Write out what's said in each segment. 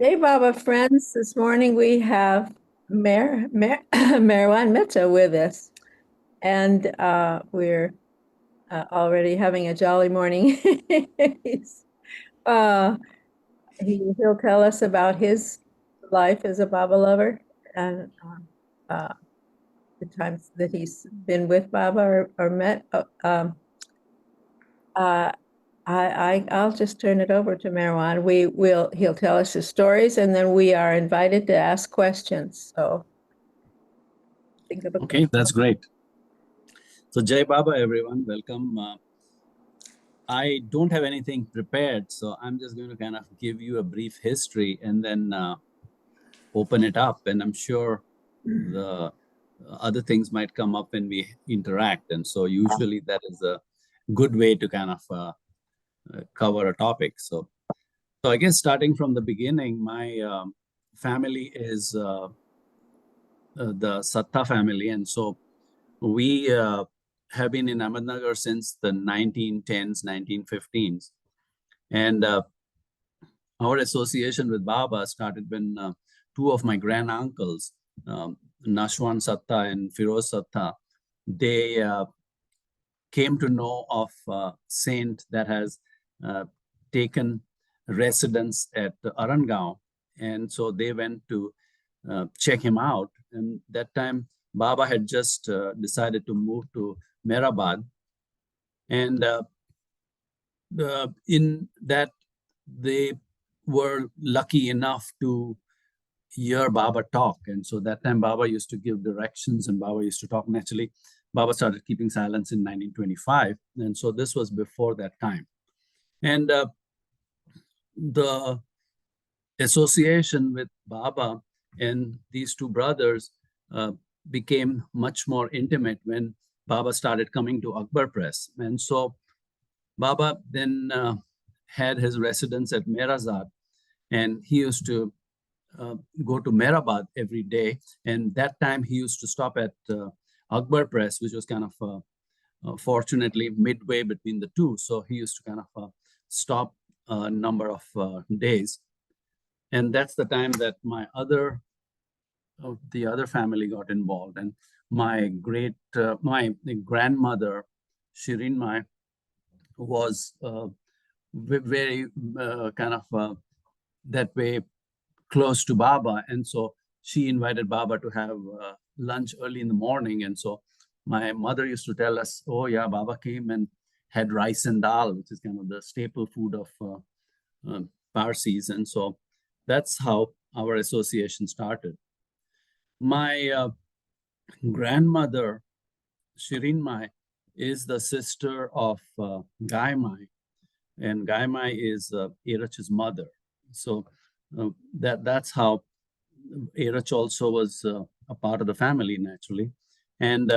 Hey, Baba friends. This morning we have Merwan Mehta with us, and we're already having a jolly morning. He's, uh, he'll tell us about his life as a Baba lover and uh, the times that he's been with Baba or met. Uh, I'll just turn it over to Merwan. He'll tell us his stories, and then we are invited to ask questions. So think of a Okay, question. that's great. So Jai Baba, everyone, welcome. I don't have anything prepared, so I'm just going to kind of give you a brief history and then open it up. And I'm sure the other things might come up when we interact. And so usually that is a good way to kind of cover a topic. So I guess starting from the beginning, my family is the Satta family, and so we have been in Ahmednagar since the 1910s, 1915s. And our association with Baba started when two of my grand uncles, Nashwan Satta and Firoz Satta, they came to know of a saint that has taken residence at Arangaon. And so they went to check him out. And that time, Baba had just decided to move to Mehrabad. And in that, they were lucky enough to hear Baba talk. And so that time, Baba used to give directions and Baba used to talk. Naturally, Baba started keeping silence in 1925. And so this was before that time. And the association with Baba and these two brothers became much more intimate when Baba started coming to Akbar Press. And so Baba then had his residence at Merazad, and he used to go to Mehrabad every day. And that time he used to stop at Akbar Press, which was kind of fortunately midway between the two. So he used to kind of stop a number of days. And that's the time that the other family got involved. And my grandmother, Shirin Mai, was very kind of that way close to Baba. And so she invited Baba to have lunch early in the morning. And so my mother used to tell us, oh, yeah, Baba came and had rice and dal, which is kind of the staple food of Parsis. And so that's how our association started. My grandmother, Shirin Mai, is the sister of Gai Mai, and Gai Mai is Irach's mother. So that's how Irach also was a part of the family naturally. And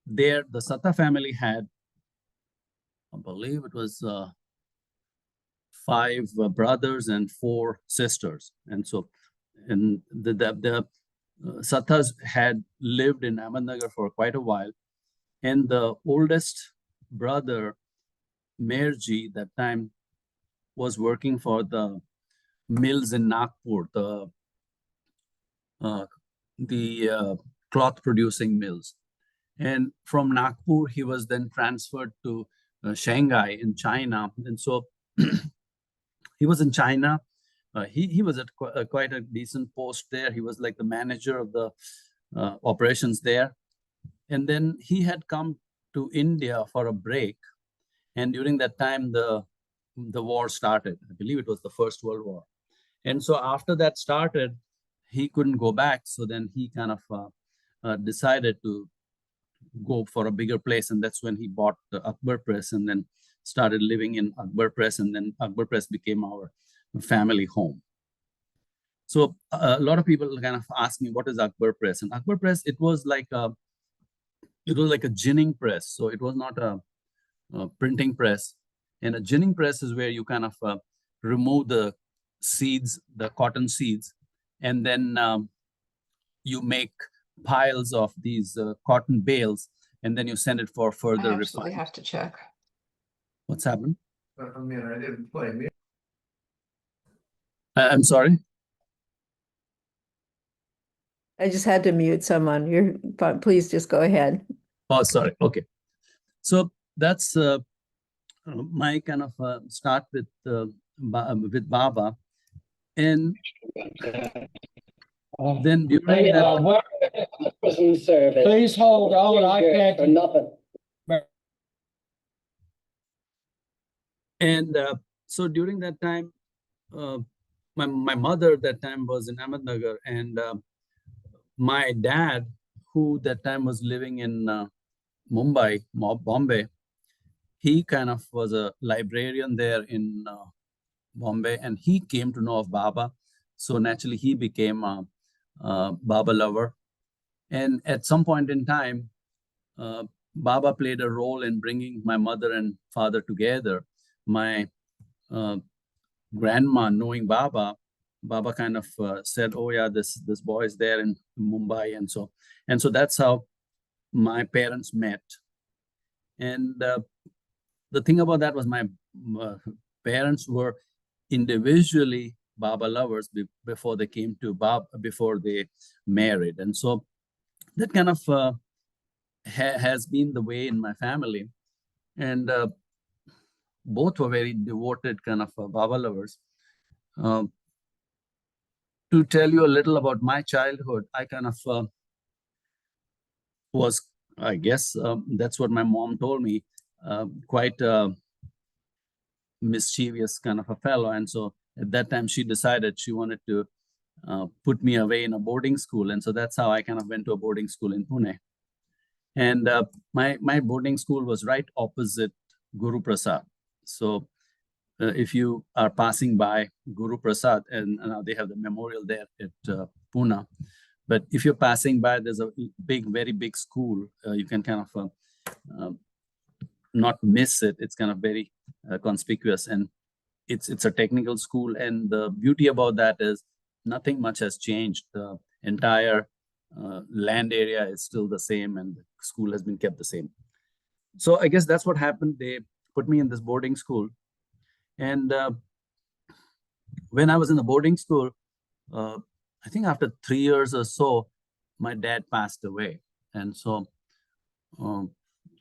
the Satta family had, I believe it was five brothers and four sisters. And so, and the Sattas had lived in Ahmednagar for quite a while. And the oldest brother, Merji, that time was working for the mills in Nagpur, uh, the cloth producing mills. And from Nagpur, he was then transferred to Shanghai in China. And so he was in China. He was at quite a decent post there. He was like the manager of the operations there. And then he had come to India for a break. And during that time, the war started. I believe it was the First World War. And so after that started, he couldn't go back. So then he kind of decided to go for a bigger place. And that's when he bought the Akbar Press and then started living in Akbar Press. And then Akbar Press became our family home. So a lot of people kind of ask me, what is Akbar Press? And Akbar Press, it was like a ginning press. So it was not a printing press. And a ginning press is where you kind of remove the seeds, the cotton seeds, and then you make piles of these cotton bales, and then you send it for further refinement. Have to check. What's happened? I mean, I didn't play music. I'm sorry. I just had to mute someone. Please just go ahead. Oh, sorry. Okay. So that's my kind of start with Baba, and then during that. Prison service. Please hold on. I can't. For nothing. And so during that time, uh, my mother at that time was in Ahmednagar, and my dad, who that time was living in Mumbai, Bombay, he kind of was a librarian there in Bombay, and he came to know of Baba. So naturally, he became a Baba lover. And at some point in time, Baba played a role in bringing my mother and father together. My uh, grandma, knowing Baba, Baba kind of said, "Oh yeah, this boy is there in Mumbai," and so that's how my parents met. And the thing about that was my uh, parents were individually Baba lovers before they came to Baba, before they married, and so that kind of has been the way in my family. And both were very devoted kind of Baba lovers. Um, to tell you a little about my childhood, I kind of was, I guess, that's what my mom told me, quite mischievous kind of a fellow. And so at that time, she decided she wanted to put me away in a boarding school. And so that's how I kind of went to a boarding school in Pune. And my boarding school was right opposite Guru Prasad. So if you are passing by Guru Prasad, and now they have the memorial there at Pune, but if you're passing by, there's a very big school. You can kind of not miss it. It's kind of very conspicuous, and it's a technical school. And the beauty about that is nothing much has changed. The entire land area is still the same, and the school has been kept the same. So I guess that's what happened. They put me in this boarding school, and when I was in the boarding school, uh, I think after 3 years or so, my dad passed away. And so um,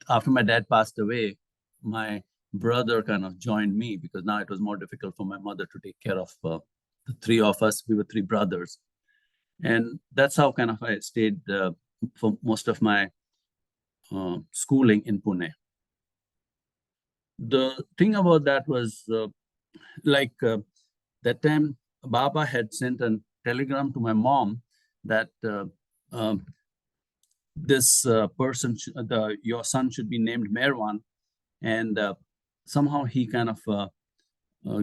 after my dad passed away, my brother kind of joined me because now it was more difficult for my mother to take care of the three of us. We were three brothers. And that's how kind of I stayed for most of my schooling in Pune. The thing about that was like that time, Baba had sent a telegram to my mom that um, this person, your son should be named Merwan. And somehow he kind of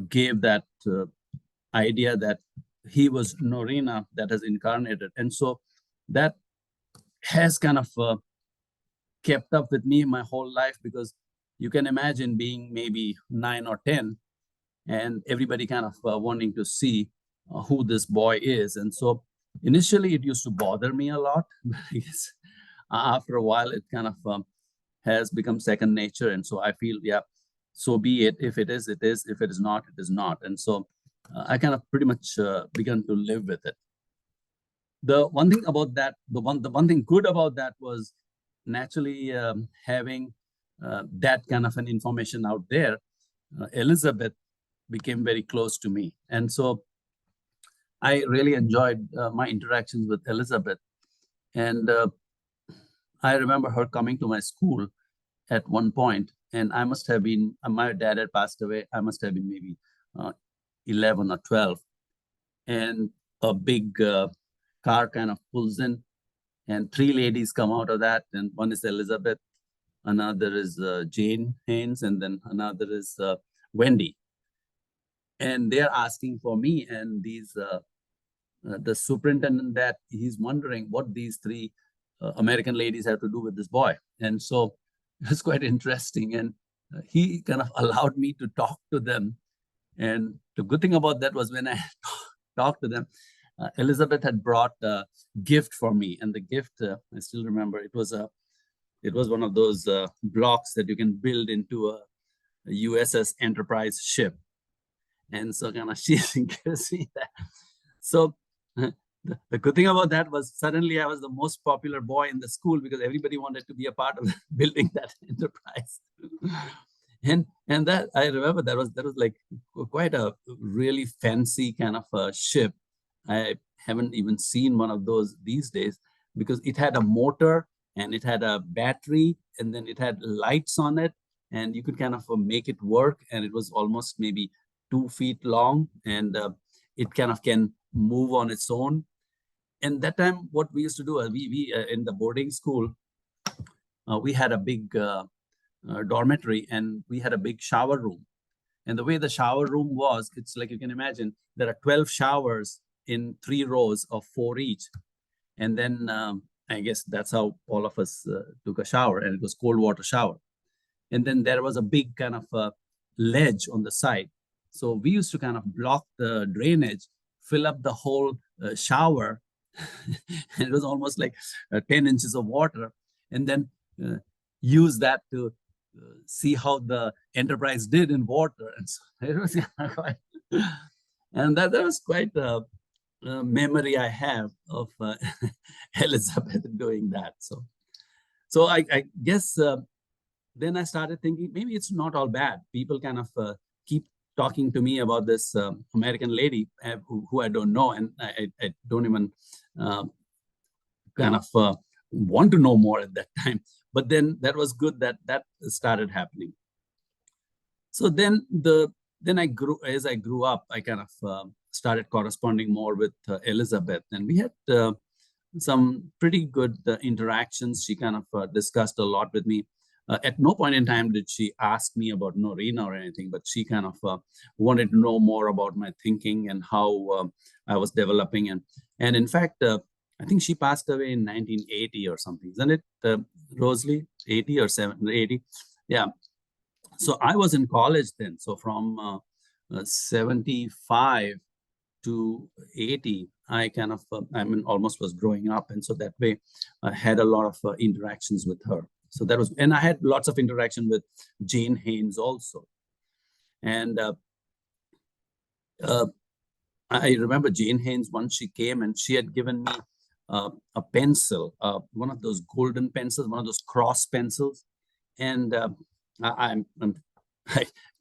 gave that idea that he was Norina that has incarnated. And so that has kind of kept up with me my whole life, because you can imagine being maybe 9 or 10 and everybody kind of wanting to see who this boy is. And so initially it used to bother me a lot, but I guess after a while it kind of has become second nature. And so I feel, yeah, so be it. If it is, it is. If it is not, it is not. And so I kind of pretty much began to live with it. The one thing about that, the one thing good about that was naturally having that kind of an information out there. Elizabeth became very close to me. And so I really enjoyed my interactions with Elizabeth. And I remember her coming to my school at one point, and I must have been, my dad had passed away. I must have been maybe 11 or 12. And a big car kind of pulls in, and three ladies come out of that. And one is Elizabeth, another is Jane Haynes, and then another is Wendy. And they're asking for me, and these the superintendent, that he's wondering what these three American ladies have to do with this boy. And so it was quite interesting. And he kind of allowed me to talk to them. And the good thing about that was when I talked to them, Elizabeth had brought a gift for me. And the gift, I still remember, it was one of those blocks that you can build into a USS Enterprise ship. And so kind of she gives me that. So the good thing about that was suddenly I was the most popular boy in the school because everybody wanted to be a part of building that enterprise. And that I remember that was like quite a really fancy kind of a ship. I haven't even seen one of those these days because it had a motor and it had a battery and then it had lights on it and you could kind of make it work, and it was almost maybe 2 feet long, and it kind of can move on its own. And that time what we used to do, we in the boarding school, we had a big dormitory and we had a big shower room. And the way the shower room was, it's like you can imagine there are 12 showers in 3 rows of 4 each. And then I guess that's how all of us took a shower, and it was cold water shower. And then there was a big kind of ledge on the side. So we used to kind of block the drainage, fill up the whole shower. And it was almost like 10 inches of water. And then use that to see how the enterprise did in water. And so it was quite, and that was quite a memory I have of Elizabeth doing that. So I guess then I started thinking maybe it's not all bad. People kind of keep talking to me about this American lady who I don't know, and I don't even kind of want to know more at that time. But then that was good that that started happening. So then I grew, as I grew up, I kind of started corresponding more with Elizabeth, and we had some pretty good interactions. She kind of discussed a lot with me. At no point in time did she ask me about Norina or anything, but she kind of wanted to know more about my thinking and how I was developing. And in fact, I think she passed away in 1980 or something, isn't it, Rosalie? 80 or 80? Yeah. So I was in college then. So from 75 to 80, I kind of, I mean, almost was growing up. And so that way I had a lot of interactions with her. So that was, and I had lots of interaction with Jane Haynes also. And I remember Jane Haynes, once she came and she had given me a pencil, one of those golden pencils, one of those cross pencils. And I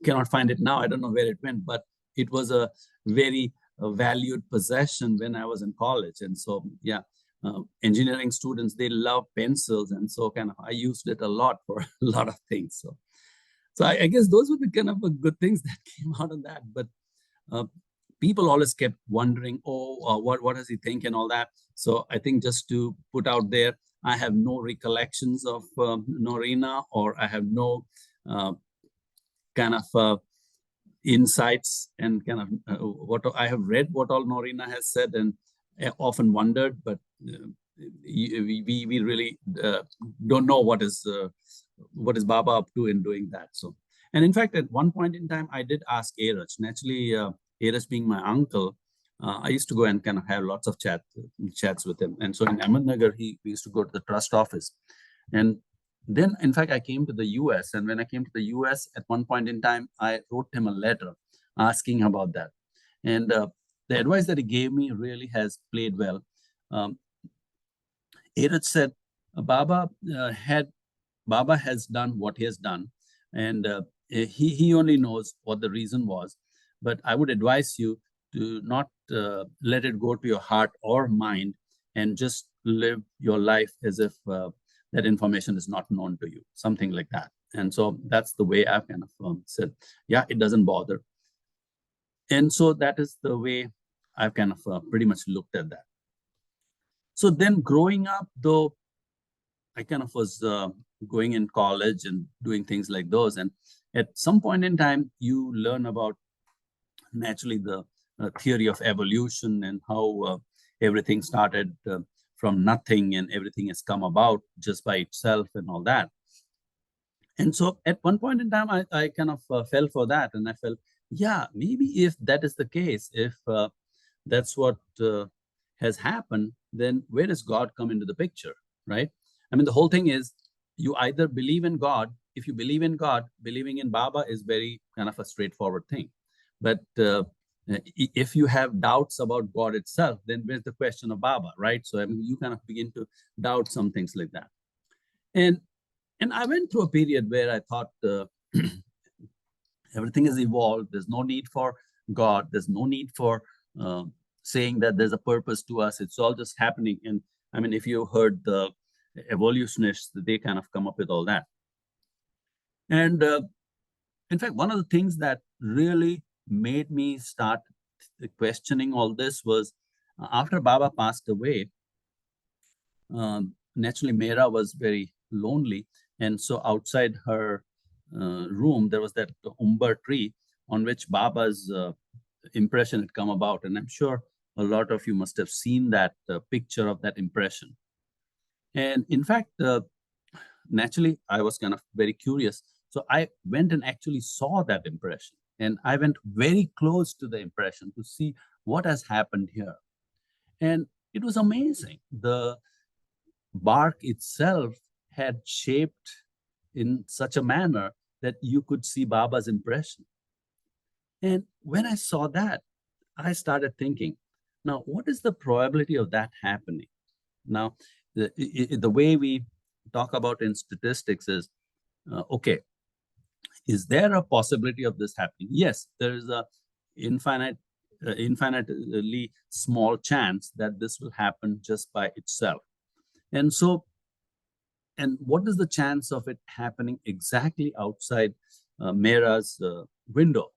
cannot find it now. I don't know where it went, but it was a very valued possession when I was in college. And so, yeah, engineering students, they love pencils. And so kind of, I used it a lot for a lot of things. So I guess those were the kind of good things that came out of that. But people always kept wondering, what does he think and all that. So I think just to put out there, I have no recollections of Norina, or I have no kind of insights and kind of what I have read, what all Norina has said, and I often wondered, but we really don't know what is Baba up to in doing that. So, and in fact, at one point in time, I did ask Airaj. Naturally, Airaj being my uncle, I used to go and kind of have lots of chats with him. And so in Ahmednagar, we used to go to the trust office. And then, in fact, I came to the US. And when I came to the US, at one point in time, I wrote him a letter asking about that. And the advice that he gave me really has played well. Airaj said, Baba has done what he has done. And he only knows what the reason was. But I would advise you to not let it go to your heart or mind, and just live your life as if that information is not known to you, something like that. And so that's the way I've kind of said, yeah, it doesn't bother. And so that is the way I've kind of pretty much looked at that. So then growing up, though, I kind of was going in college and doing things like those. And at some point in time, you learn about naturally the theory of evolution and how everything started from nothing and everything has come about just by itself and all that. And so at one point in time, I kind of fell for that. And I felt, yeah, maybe if that is the case, if that's what has happened, then where does God come into the picture, right? I mean, the whole thing is you either believe in God. If you believe in God, believing in Baba is very kind of a straightforward thing. But if you have doubts about God itself, then where's the question of Baba, right? So I mean, you kind of begin to doubt some things like that. And I went through a period where I thought everything is evolved. There's no need for God. There's no need for saying that there's a purpose to us. It's all just happening. And I mean, if you heard the evolutionists, they kind of come up with all that. And in fact, one of the things that really made me start questioning all this was after Baba passed away, naturally Mera was very lonely. And so outside her room, there was that umber tree on which Baba's impression had come about. And I'm sure a lot of you must have seen that picture of that impression. And in fact, naturally, I was kind of very curious. So I went and actually saw that impression. And I went very close to the impression to see what has happened here. And it was amazing. The bark itself had shaped in such a manner that you could see Baba's impression. And when I saw that, I started thinking, now, what is the probability of that happening? Now, the way we talk about in statistics is, okay, is there a possibility of this happening? Yes, there is a infinitely small chance that this will happen just by itself. And so, and what is the chance of it happening exactly outside Mera's window?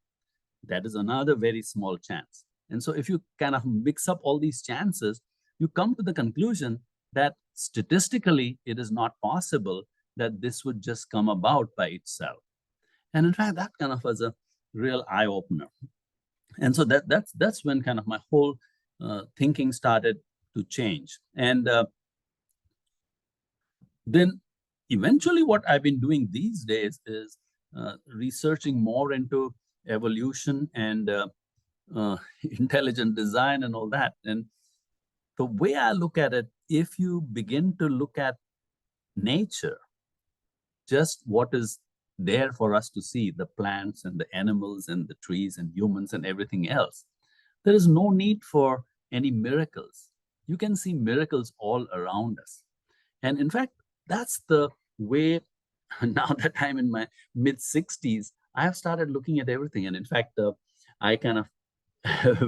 That is another very small chance. And so if you kind of mix up all these chances, you come to the conclusion that statistically, it is not possible that this would just come about by itself. And in fact, that kind of was a real eye-opener. And so that's when kind of my whole thinking started to change. And then eventually what I've been doing these days is researching more into evolution and intelligent design and all that. And the way I look at it, if you begin to look at nature, just what is there for us to see, the plants and the animals and the trees and humans and everything else, there is no need for any miracles. You can see miracles all around us. And in fact, that's the way, now that I'm in my mid-60s, I have started looking at everything. And in fact, I kind of,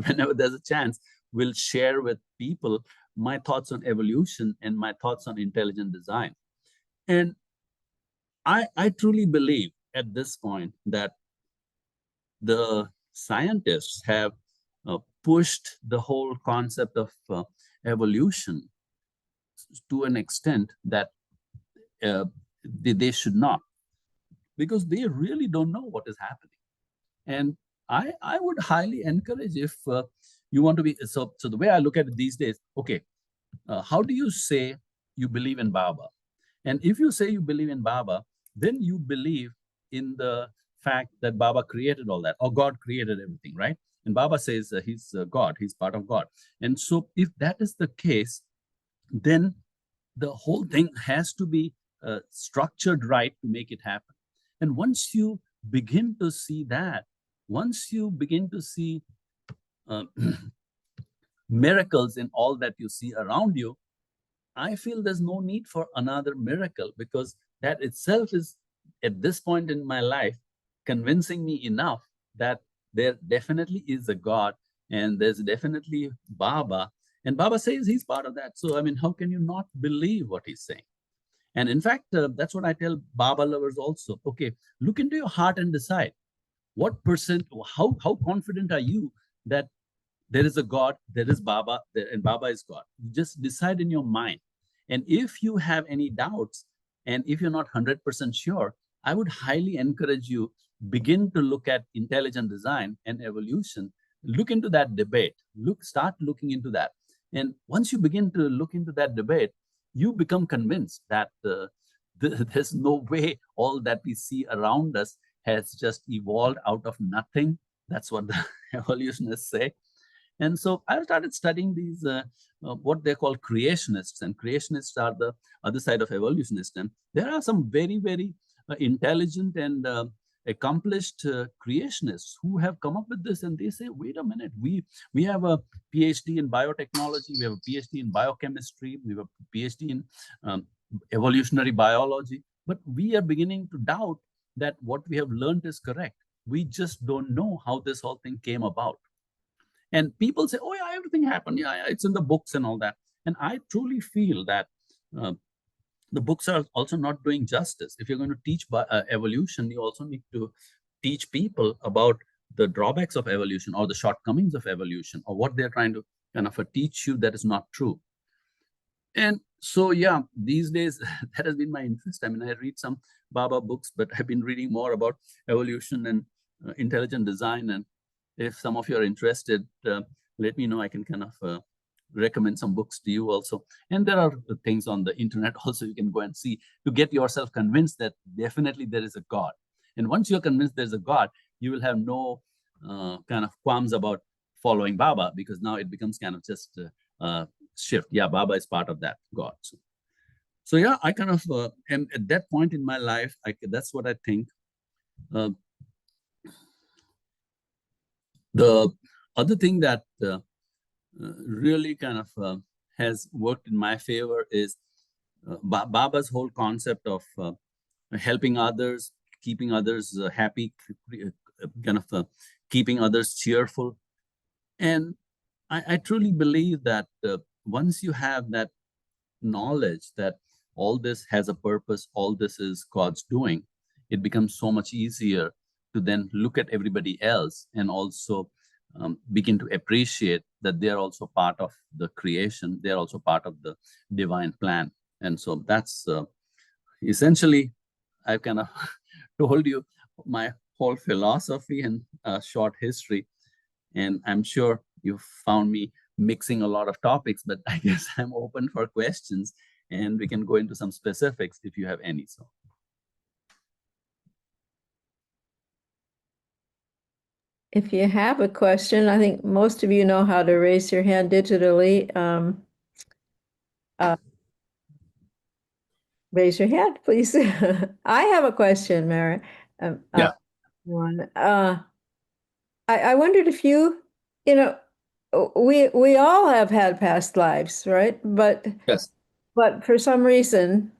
whenever there's a chance, will share with people my thoughts on evolution and my thoughts on intelligent design. And I truly believe at this point that the scientists have pushed the whole concept of evolution to an extent that they should not, because they really don't know what is happening. And I would highly encourage, if you want to be, so the way I look at it these days, okay, how do you say you believe in Baba? And if you say you believe in Baba, then you believe in the fact that Baba created all that, or God created everything, right? And Baba says he's God, he's part of God. And so if that is the case, then the whole thing has to be structured right to make it happen. And once you begin to see that, once you begin to see miracles in all that you see around you, I feel there's no need for another miracle, because that itself is, at this point in my life, convincing me enough that there definitely is a God and there's definitely Baba. And Baba says he's part of that. So, I mean, how can you not believe what he's saying? And in fact, that's what I tell Baba lovers also. Okay, look into your heart and decide what percent, how confident are you that there is a God, there is Baba, and Baba is God. Just decide in your mind. And if you have any doubts, and if you're not 100% sure, I would highly encourage you, begin to look at intelligent design and evolution. Look into that debate. Start looking into that. And once you begin to look into that debate, you become convinced that there's no way all that we see around us has just evolved out of nothing. That's what the evolutionists say. And so I started studying these, what they call creationists, and creationists are the other side of evolutionists. And there are some very, very intelligent and accomplished creationists who have come up with this, and they say, wait a minute, we have a PhD in biotechnology, we have a PhD in biochemistry, we have a PhD in evolutionary biology, but we are beginning to doubt that what we have learned is correct. We just don't know how this whole thing came about. And people say, oh yeah, everything happened, yeah, it's in the books and all that. And I truly feel that the books are also not doing justice. If you're going to teach evolution, you also need to teach people about the drawbacks of evolution or the shortcomings of evolution, or what they're trying to kind of teach you that is not true. And so, yeah, these days, that has been my interest. I mean, I read some Baba books, but I've been reading more about evolution and intelligent design. And if some of you are interested, let me know. I can kind of recommend some books to you also. And there are things on the internet also you can go and see to get yourself convinced that definitely there is a God. And once you're convinced there's a God, you will have no kind of qualms about following Baba, because now it becomes kind of just shift. Yeah, Baba is part of that God. So yeah, I kind of am at that point in my life. That's what I think. The other thing that really kind of has worked in my favor is Baba's whole concept of helping others, keeping others happy, kind of keeping others cheerful. And I truly believe that once you have that knowledge that all this has a purpose, all this is God's doing, it becomes so much easier to then look at everybody else and also begin to appreciate that they're also part of the creation, they're also part of the divine plan. And so that's essentially, I've kind of told you my whole philosophy and short history. And I'm sure you found me mixing a lot of topics, but I guess I'm open for questions, and we can go into some specifics if you have any. So. If you have a question, I think most of you know how to raise your hand digitally. Raise your hand, please. I have a question, Mary. Yeah. I wondered if you know, we all have had past lives, right? Yes. But for some reason,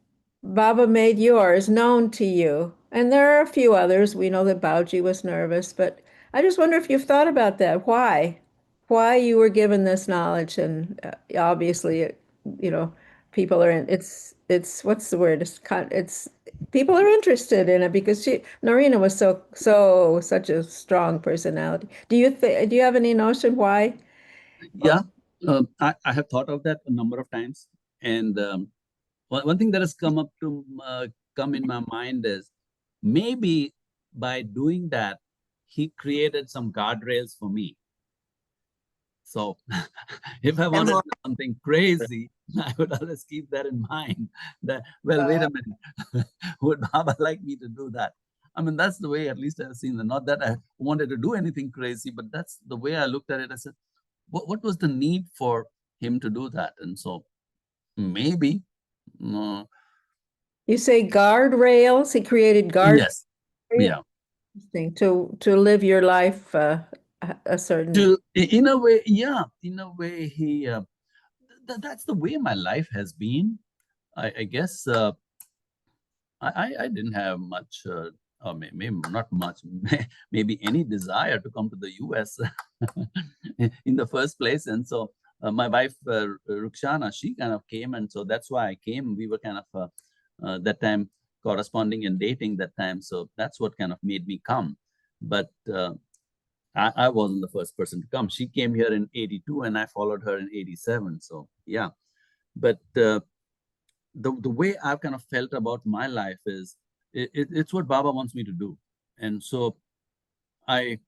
Baba made yours known to you. And there are a few others. We know that Bauji was nervous, but I just wonder if you've thought about that. Why? Why you were given this knowledge? And obviously, you know, people are in, it's, what's the word? It's, people are interested in it because Norina was such a strong personality. Do you have any notion why? Yeah, I have thought of that a number of times. And one thing that has come in my mind is maybe by doing that, he created some guardrails for me. So if I wanted to do something crazy, I would always keep that in mind. That, well, wait a minute, would Baba like me to do that? I mean, that's the way, at least I've seen it. Not that I wanted to do anything crazy, but that's the way I looked at it. I said, what was the need for him to do that? And so maybe. You say guardrails? He created guardrails. Yes. Yeah. To live your life a certain. In a way, yeah. In a way, he. That's the way my life has been. I guess I didn't have much, or maybe not much, maybe any desire to come to the US in the first place. And so my wife, Rukhsana, she kind of came. And so that's why I came. We were kind of, that time, corresponding and dating that time. So that's what kind of made me come. But I wasn't the first person to come. She came here in 82 and I followed her in 87. So yeah, but the way I've kind of felt about my life is it's what Baba wants me to do. And so I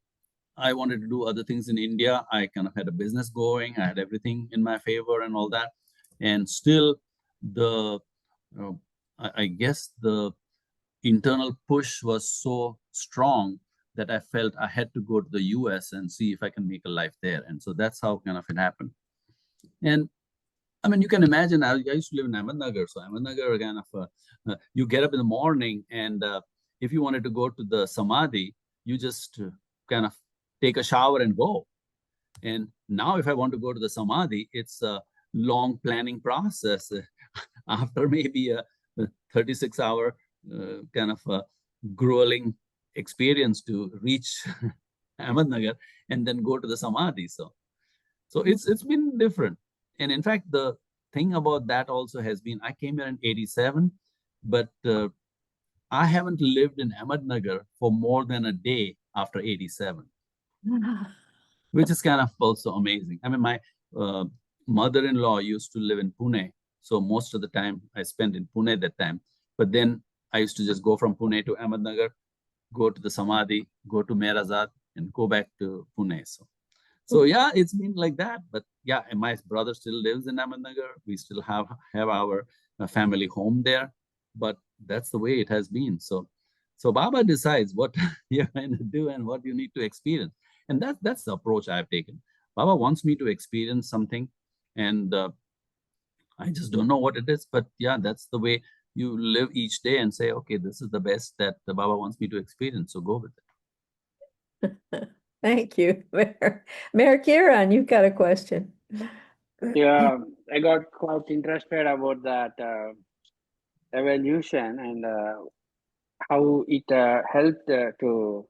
wanted to do other things in India. I kind of had a business going. I had everything in my favor and all that. And still I guess the internal push was so strong that I felt I had to go to the US and see if I can make a life there. And so that's how kind of it happened. And I mean, you can imagine, I used to live in Ahmednagar. So Ahmednagar, kind of, you get up in the morning and if you wanted to go to the Samadhi, you just kind of take a shower and go. And now if I want to go to the Samadhi, it's a long planning process. After maybe a 36-hour kind of a grueling experience to reach Ahmednagar and then go to the Samadhi. So it's been different. And in fact, the thing about that also has been, I came here in 87, but I haven't lived in Ahmednagar for more than a day after 87, which is kind of also amazing. I mean, my mother-in-law used to live in Pune. So most of the time I spent in Pune that time. But then I used to just go from Pune to Ahmednagar, go to the Samadhi, go to Merazad, and go back to Pune. So yeah, it's been like that. But yeah, and my brother still lives in Ahmednagar. We still have our family home there. But that's the way it has been. So Baba decides what you're going to do and what you need to experience. And that's the approach I've taken. Baba wants me to experience something, and I just don't know what it is. But yeah, that's the way you live each day and say, okay, this is the best that the Baba wants me to experience. So go with it. Thank you, Mayor Kiran, you've got a question. Yeah, I got quite interested about that evolution and how it helped to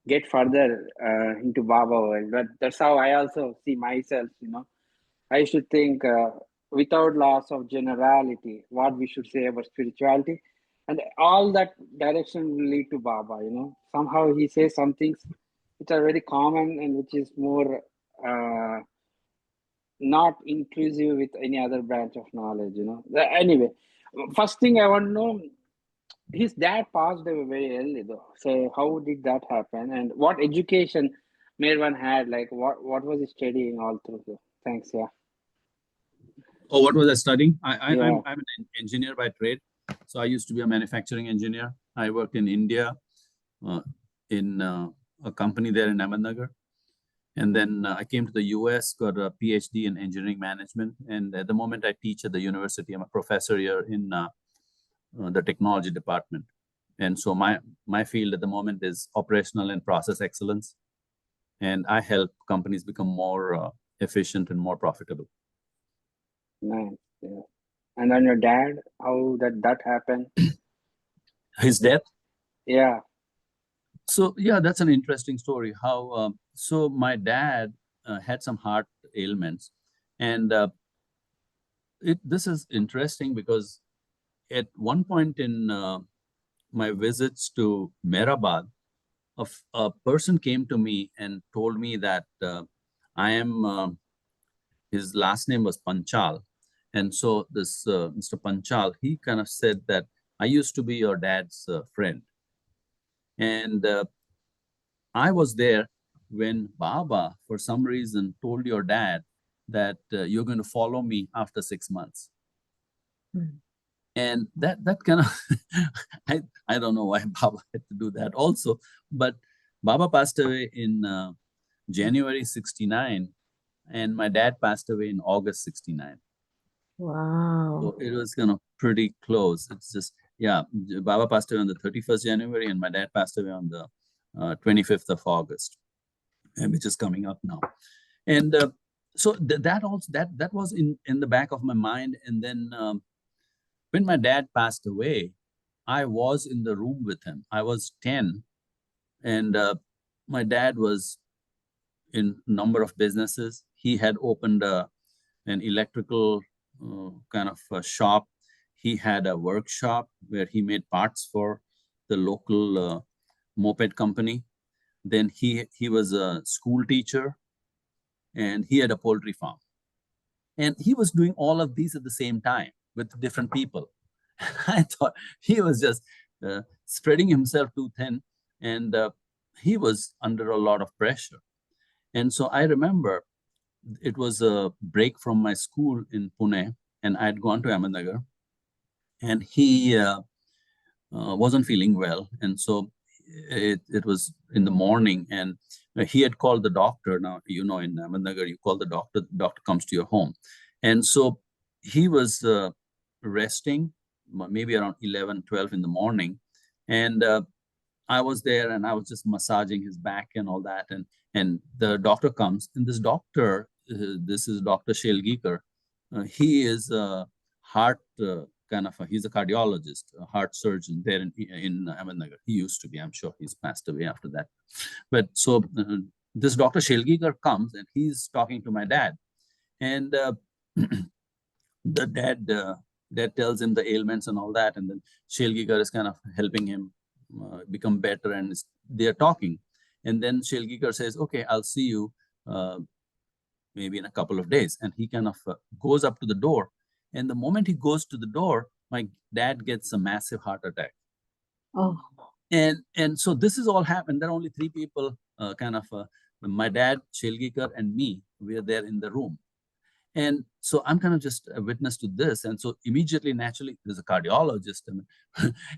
get further into Baba world. But that's how I also see myself, I should think without loss of generality, what we should say about spirituality. And all that direction will lead to Baba, Somehow he says some things which are very common and which is more not inclusive with any other branch of knowledge, Anyway, first thing I want to know, his dad passed away very early though. So how did that happen? And what education Merwan had? Like what was he studying all through? Thanks, yeah. Oh, what was I studying? I'm Yeah. an engineer by trade. So I used to be a manufacturing engineer. I worked in India in a company there in Ahmednagar. And then I came to the US, got a PhD in engineering management. And at the moment I teach at the university. I'm a professor here in the technology department. And so my field at the moment is operational and process excellence. And I help companies become more efficient and more profitable. Nice. Yeah. And then your dad, how that happened? His death? Yeah. So yeah, that's an interesting story. How so my dad had some heart ailments, and this is interesting because at one point in my visits to Mehrabad, a person came to me and told me that I am. His last name was Panchal, and so this Mr. Panchal, he kind of said that I used to be your dad's friend. And I was there when Baba, for some reason, told your dad that you're going to follow me after 6 months. Mm. And that kind of, I don't know why Baba had to do that also, but Baba passed away in January 69, and my dad passed away in August 69. Wow. So it was kind of pretty close. It's just, yeah, Baba passed away on the 31st January, and my dad passed away on the 25th of August, and which is coming up now. And so that was in the back of my mind. And then when my dad passed away, I was in the room with him. I was 10, and my dad was in a number of businesses. He had opened an electrical kind of a shop. He had a workshop where he made parts for the local moped company. Then he was a school teacher, and he had a poultry farm. And he was doing all of these at the same time with different people. I thought he was just spreading himself too thin, and he was under a lot of pressure. And so I remember it was a break from my school in Pune, and I had gone to Ahmednagar, and he wasn't feeling well. And so it was in the morning, and he had called the doctor. Now, in Ahmednagar, you call the doctor comes to your home. And so he was resting, maybe around 11, 12 in the morning. And I was there and I was just massaging his back and all that. And the doctor comes, and this doctor, this is Dr. Shelgikar. He is a heart he's a cardiologist, a heart surgeon there in Ahmednagar. He used to be, I'm sure he's passed away after that. But so this Dr. Shelgikar comes and he's talking to my dad. And the dad tells him the ailments and all that. And then Shelgikar is kind of helping him become better, and they're talking. And then Shelgikar says, okay, I'll see you maybe in a couple of days. And he kind of goes up to the door. And the moment he goes to the door, my dad gets a massive heart attack. Oh. And so this is all happened. There are only three people, my dad, Shelgikar, and me. We are there in the room. And so I'm kind of just a witness to this. And so immediately, naturally, there's a cardiologist. I mean,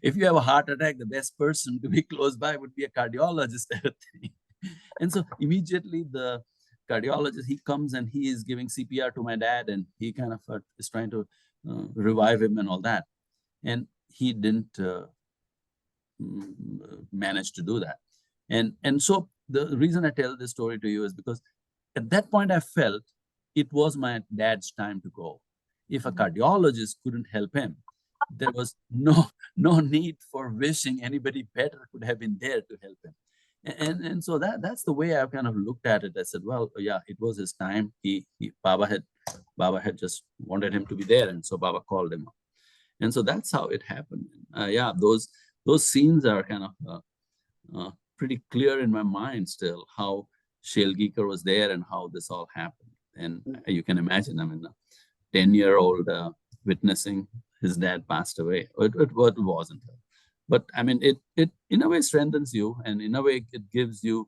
if you have a heart attack, the best person to be close by would be a cardiologist. And so immediately the cardiologist, he comes and he is giving CPR to my dad, and he kind of is trying to revive him and all that. And he didn't manage to do that. And so the reason I tell this story to you is because at that point I felt it was my dad's time to go. If a cardiologist couldn't help him, there was no need for wishing anybody better could have been there to help him. And so that's the way I've kind of looked at it. I said, well, yeah, it was his time. Baba had just wanted him to be there, and so Baba called him up. And so that's how it happened. Yeah, those scenes are kind of pretty clear in my mind still, how Shelgikar was there and how this all happened. And you can imagine, I mean, a 10-year-old witnessing his dad passed away. It wasn't. But I mean, it in a way strengthens you, and in a way it gives you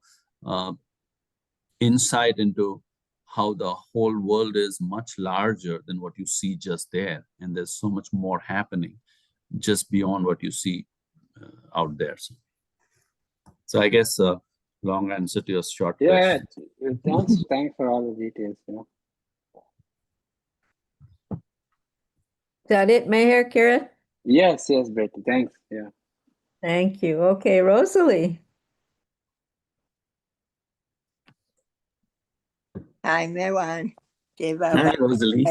insight into how the whole world is much larger than what you see just there. And there's so much more happening just beyond what you see out there. So I guess long answer to your short question. Yeah, thanks for all the details. Is that it, Meher, Kira? Yes, Betty, thanks. Yeah. Thank you. Okay, Rosalie. Hi, Merwan. Hi, Rosalie.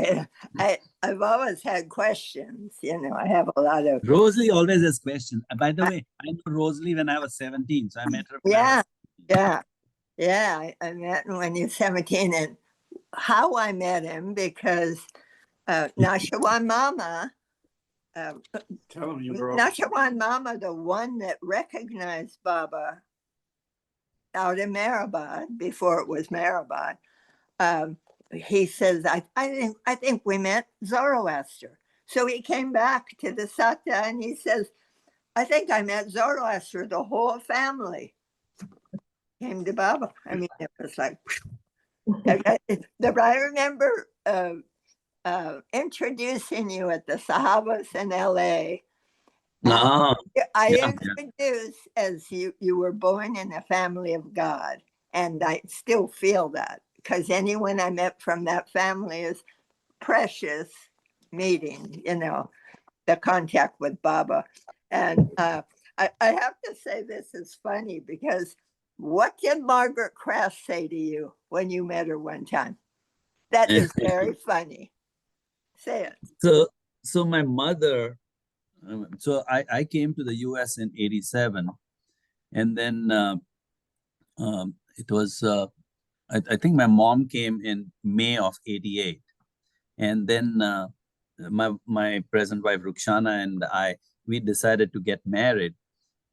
I've always had questions. I have a lot of. Rosalie always has questions. By the way, I know Rosalie when I was 17, so I met her. Yeah. I met him when he was 17, and how I met him because Nashawan Mama. Nashawan Mama, the one that recognized Baba out in Mehrabad before it was Mehrabad. He says, I think we met Zoroaster. So he came back to the Sata and he says, I think I met Zoroaster. The whole family came to Baba. I mean, it was like, I remember introducing you at the Sahabas in LA. I introduced as you were born in a family of God. And I still feel that. Because anyone I met from that family is precious meeting, the contact with Baba. And I have to say this is funny because what did Margaret Crass say to you when you met her one time? That is very funny. Say it. So my mother, so I came to the US in 87. And then it was... I think my mom came in May of 88. And then my present wife, Rukshana, and we decided to get married.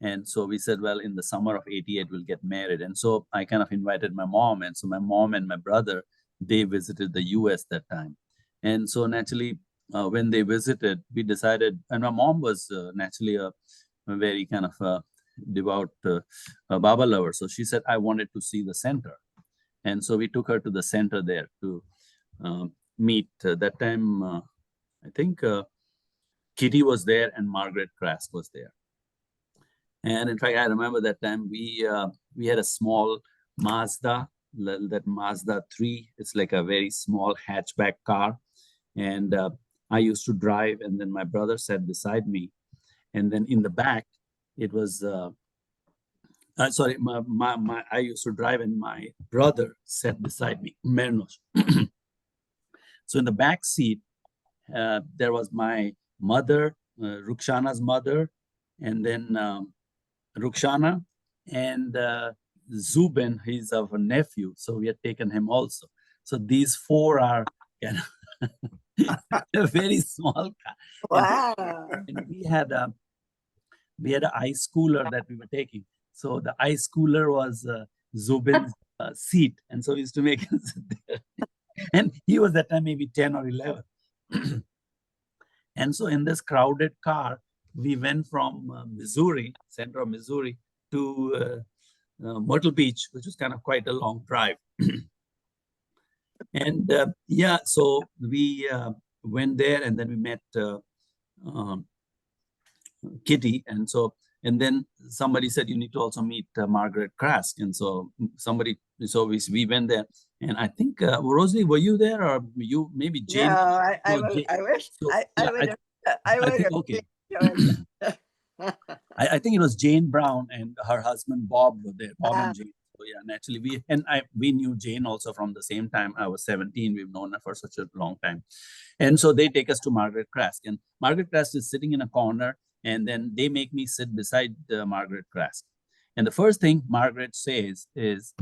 And so we said, well, in the summer of 88, we'll get married. And so I kind of invited my mom. And so my mom and my brother, they visited the US that time. And so naturally, when they visited, we decided, and my mom was naturally a very kind of devout Baba lover. So she said, I wanted to see the center. And so we took her to the center there to meet. That time, I think Kitty was there and Margaret Crass was there. And in fact, I remember that time we had a small Mazda, that Mazda 3. It's like a very small hatchback car. And I used to drive, and then my brother sat beside me. And then in the back, it was, sorry, I used to drive and my brother sat beside me, Mernos. So in the back seat, there was my mother, Rukshana's mother, and then Rukshana, and Zubin, he's our nephew. So we had taken him also. So these four are kind of a very small car. Wow. And we had an ice cooler that we were taking. So the ice cooler was Zubin's seat. And so we used to make him sit there. And he was that time maybe 10 or 11. And so in this crowded car, we went from Missouri, center of Missouri, to Myrtle Beach, which was kind of quite a long drive. And yeah, so we went there and then we met Kitty. And so, and then somebody said, you need to also meet Margaret Krask. And so we went there. And I think, Rosalie, were you there or you, maybe Jane? No, I wish So, I yeah, would have. okay. I think it was Jane Brown and her husband Bob were there, Bob and Jane. So yeah, naturally we knew Jane also from the same time. I was 17. We've known her for such a long time. And so they take us to Margaret Krask. And Margaret Krask is sitting in a corner, and then they make me sit beside Margaret Krask. And the first thing Margaret says is,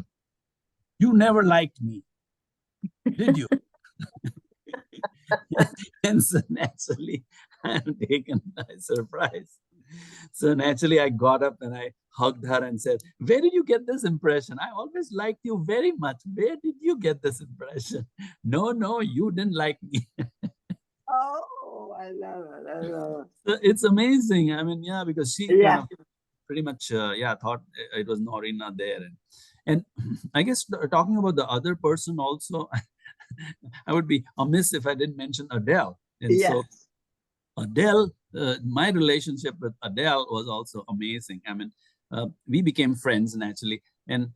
"You never liked me, did you?" And so naturally, I'm taken by surprise. So naturally, I got up and I hugged her and said, "Where did you get this impression? I always liked you very much. Where did you get this impression?" No, you didn't like me. Oh, I love it. I love it. So it's amazing. I mean, yeah, because she kind of pretty much, thought it was Norina there. And I guess talking about the other person also, I would be amiss if I didn't mention Adele. And so Adele, my relationship with Adele was also amazing. I mean, we became friends naturally. And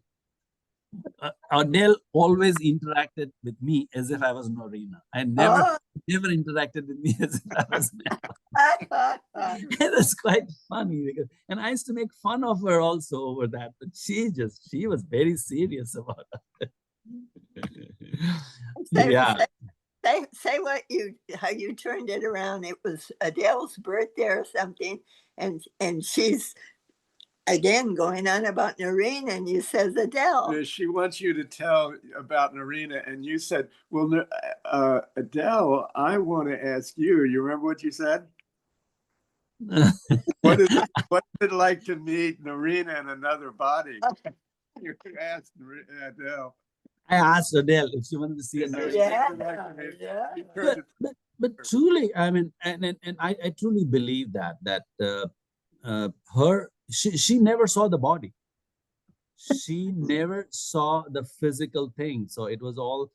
Adele always interacted with me as if I was Norina. I never interacted with me as if I was Norina. It was quite funny because, and I used to make fun of her also over that, but she was very serious about it. Say how you turned it around. It was Adele's birthday or something, and she's again going on about Norina, and you says Adele. She wants you to tell about Norina, and you said, "Well, Adele, I want to ask you." You remember what you said? What is it like to meet Norina in another body? You asked Adele. I asked Adele if she wanted to see Norina. But truly, I mean, and I truly believe that she never saw the body. She never saw the physical thing. So it was all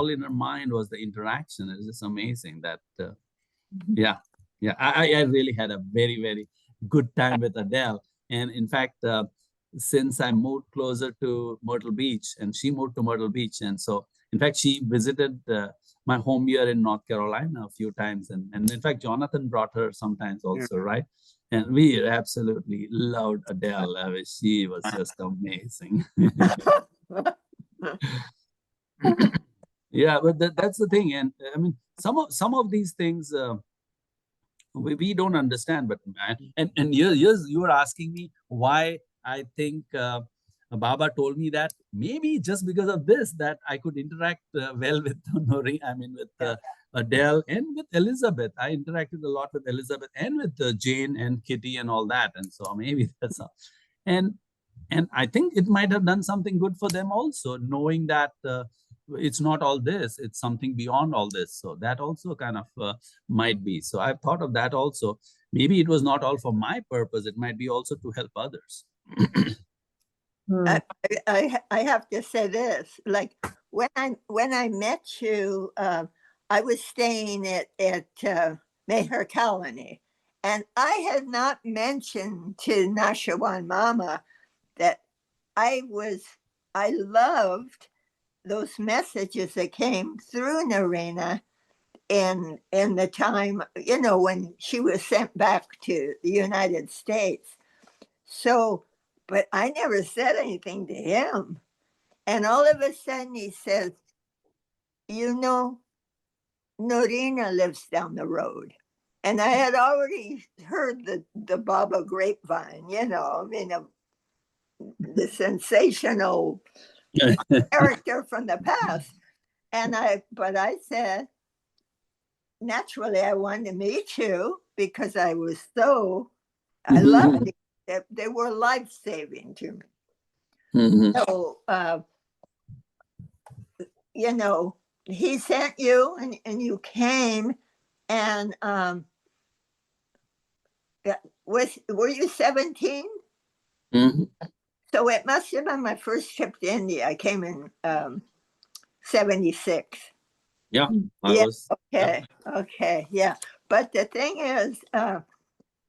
in her mind was the interaction. It's just amazing that, I really had a very, very good time with Adele. And in fact, since I moved closer to Myrtle Beach and she moved to Myrtle Beach. And so, in fact, she visited my home here in North Carolina a few times. And in fact, Jonathan brought her sometimes also, right? And we absolutely loved Adele. I mean, she was just amazing. Yeah, but that's the thing. And I mean, some of these things we don't understand. But and you were asking me why I think Baba told me that maybe just because of this that I could interact well with Norina. I mean, with Adele and with Elizabeth. I interacted a lot with Elizabeth and with Jane and Kitty and all that. And so maybe that's all. And I think it might have done something good for them also, knowing that it's not all this, it's something beyond all this. So that also kind of might be. So I've thought of that also. Maybe it was not all for my purpose. It might be also to help others. I have to say this, like when I met you, I was staying at Meher Colony, and I had not mentioned to Nashawan Mama that I loved those messages that came through Norina in the time, when she was sent back to the United States. So, but I never said anything to him. And all of a sudden he says, you know, Norina lives down the road. And I had already heard the Baba grapevine, you know, I mean, the sensational character from the past. But I said, naturally, I wanted to meet you because I loved it. They were life-saving to me. So, you know, he sent you and you came, and were you 17? So it must have been my first trip to India. I came in 76. Yeah, Okay, yeah. But the thing is,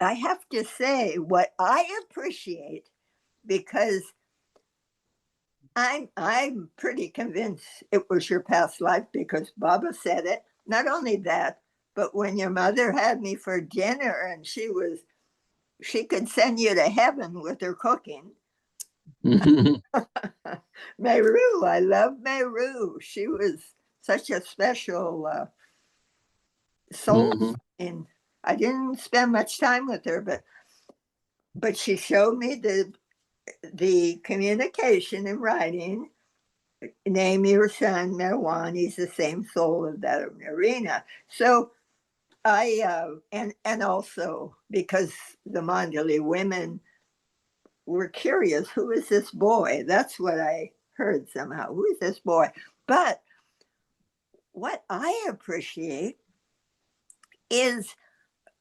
I have to say what I appreciate, because I'm pretty convinced it was your past life because Baba said it. Not only that, but when your mother had me for dinner and she could send you to heaven with her cooking. Meru, I love Meru. She was such a special soul. And I didn't spend much time with her, but she showed me the communication in writing. Name your son Merwan. He's the same soul of that of Norina. So I and also because the Mandali women were curious, who is this boy? That's what I heard somehow. Who is this boy? But what I appreciate is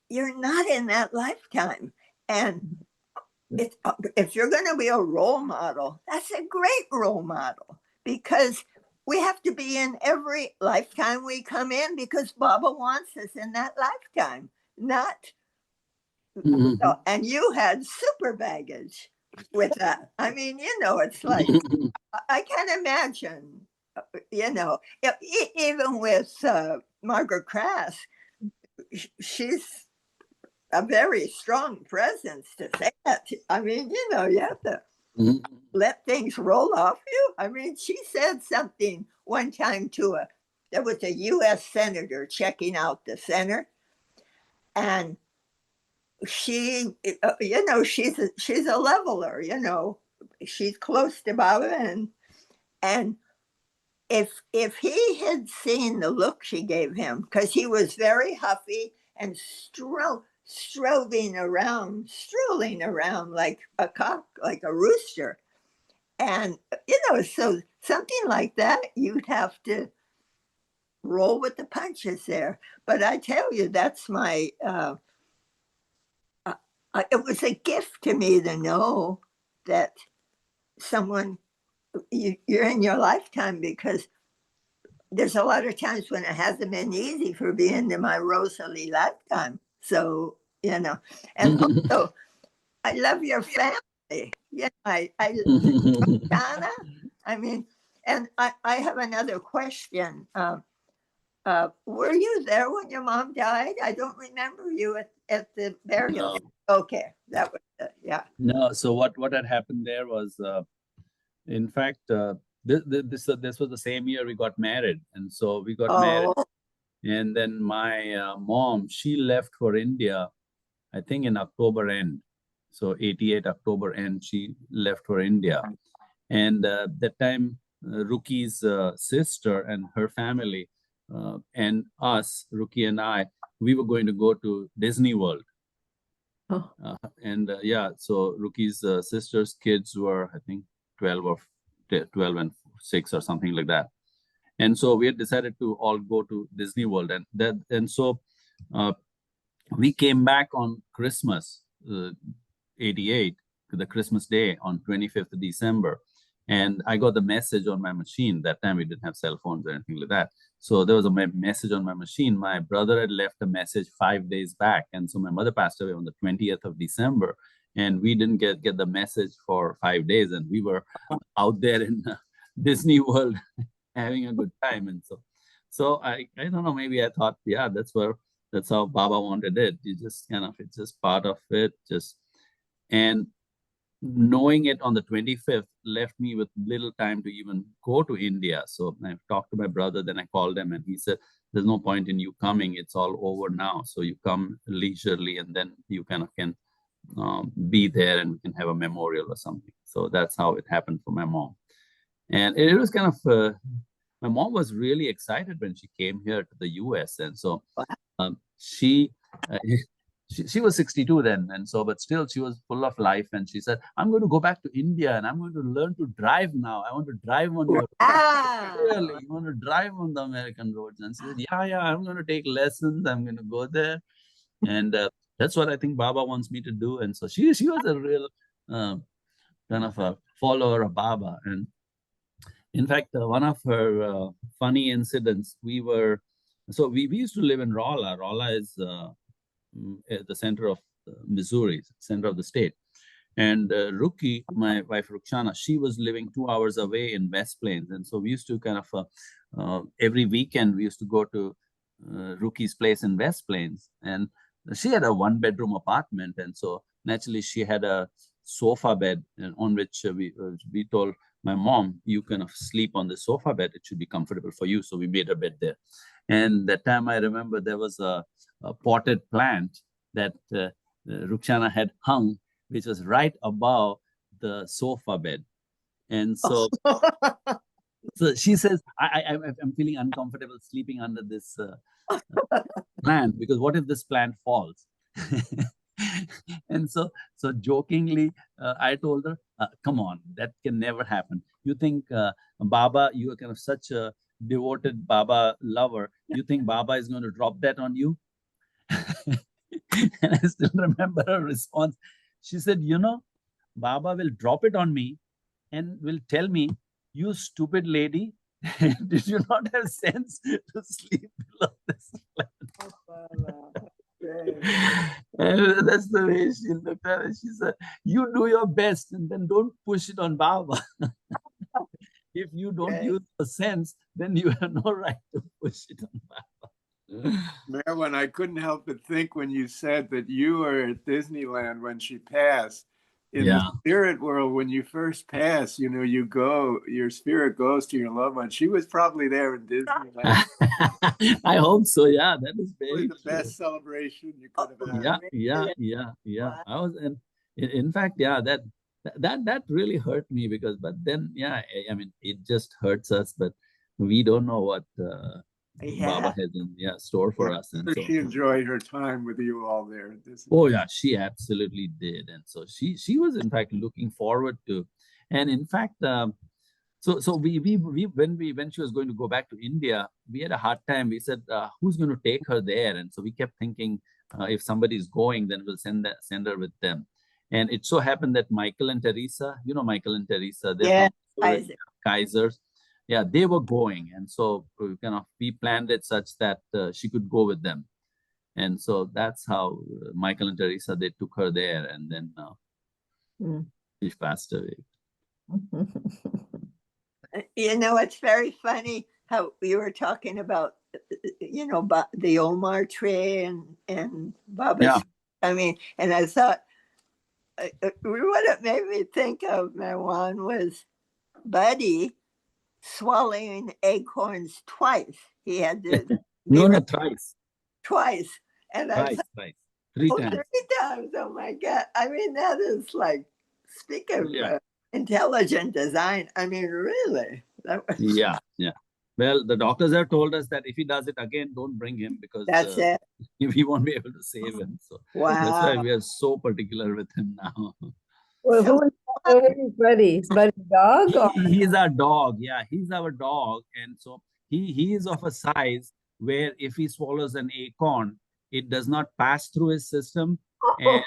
you're not in that lifetime. And if you're going to be a role model, that's a great role model, because we have to be in every lifetime we come in, because Baba wants us in that lifetime, not. And you had super baggage with that. I mean, you know, it's like, I can't imagine, you know, even with Margaret Crass, she's a very strong presence to say that. I mean, you know, you have to let things roll off you. I mean, she said something one time to there was a U.S. senator checking out the center, and she, you know, she's a leveler, you know, she's close to Baba, and if he had seen the look she gave him, because he was very huffy and strolling around like a cock, like a rooster. And, you know, so something like that, you'd have to roll with the punches there. But I tell you, that's my, it was a gift to me to know that someone, you're in your lifetime, because there's a lot of times when it hasn't been easy for being in my Rosalie lifetime. So, you know, and also I love your family. Yeah, I Donna. I mean, and I have another question. Were you there when your mom died? I don't remember you at the burial. No. Okay, that was yeah. No, so what had happened there was, in fact, this was the same year we got married, and so we got married, and then my mom, she left for India, I think in October end, so 88 October end, she left for India, and that time Ruki's sister and her family and us, Ruki and I, we were going to go to Disney World. And yeah, so Ruki's sister's kids were, I think, 12 and 6 or something like that. And so we had decided to all go to Disney World. And so we came back on Christmas, 88, the Christmas day on 25th of December. And I got the message on my machine. That time we didn't have cell phones or anything like that. So there was a message on my machine. My brother had left a message 5 days back. And so my mother passed away on the 20th of December. And we didn't get the message for 5 days. And we were out there in Disney World having a good time. And so I don't know, maybe I thought, yeah, that's how Baba wanted it. You just kind of, it's just part of it. And knowing it on the 25th left me with little time to even go to India. So I talked to my brother, then I called him and he said, there's no point in you coming. It's all over now. So you come leisurely and then you kind of can be there and we can have a memorial or something. So that's how it happened for my mom. And it was kind of, my mom was really excited when she came here to the US. And so she was 62 then. And so, but still she was full of life. And she said, I'm going to go back to India and I'm going to learn to drive now. I want to drive on your really, you want to drive on the American roads. And she said, yeah, I'm going to take lessons. I'm going to go there. And that's what I think Baba wants me to do. And so she was a real kind of a follower of Baba. And in fact, one of her funny incidents, we used to live in Rolla. Rolla is at the center of Missouri, center of the state. And Ruki, my wife Rukhsana, she was living 2 hours away in West Plains. And so we used to kind of, every weekend, we used to go to Ruki's place in West Plains. And she had a 1-bedroom apartment. And so naturally, she had a sofa bed on which we told my mom, you kind of sleep on the sofa bed. It should be comfortable for you. So we made a bed there. And that time I remember there was a potted plant that Rukhsana had hung, which was right above the sofa bed. And so, so she says, I'm feeling uncomfortable sleeping under this plant because what if this plant falls? And so jokingly, I told her, come on, that can never happen. You think Baba, you are kind of such a devoted Baba lover. You think Baba is going to drop that on you? And I still remember her response. She said, Baba will drop it on me and will tell me, you stupid lady, did you not have sense to sleep below this plant? And that's the way she looked at it. She said, you do your best and then don't push it on Baba. If you don't use the sense, then you have no right to push it on Baba. Merwan, I couldn't help but think when you said that you were at Disneyland when she passed. In the spirit world, when you first pass, your spirit goes to your loved one. She was probably there in Disneyland. I hope so. Yeah, that is very the best celebration you could have had. Yeah. I was, and in fact, that really hurt me because, but then, I mean, it just hurts us, but we don't know what Baba has in store for us. And so she enjoyed her time with you all there. Oh yeah, she absolutely did. And so she was in fact looking forward to, and in fact, so we when she was going to go back to India, we had a hard time. We said, who's going to take her there? And so we kept thinking, if somebody is going, then we'll send her with them. And it so happened that Michael and Teresa, Michael and Teresa, they're Kaisers. Yeah, they were going. And so we planned it such that she could go with them. And so that's how Michael and Teresa, they took her there. And then she passed away. It's very funny how you were talking about, the Omar tree and Baba's. Yeah. I mean, and I thought, what it made me think of, Merwan, was Buddy swallowing acorns twice. He had to no, thrice. Twice. And thrice. 3 times. 3 times. Oh my God. I mean, that is like, speak of intelligent design. I mean, really. Yeah. Well, the doctors have told us that if he does it again, don't bring him because that's it. We won't be able to save him. So that's why we are so particular with him now. Well, who is Buddy? Is Buddy dog? He's our dog. Yeah, he's our dog. And so he is of a size where if he swallows an acorn, it does not pass through his system and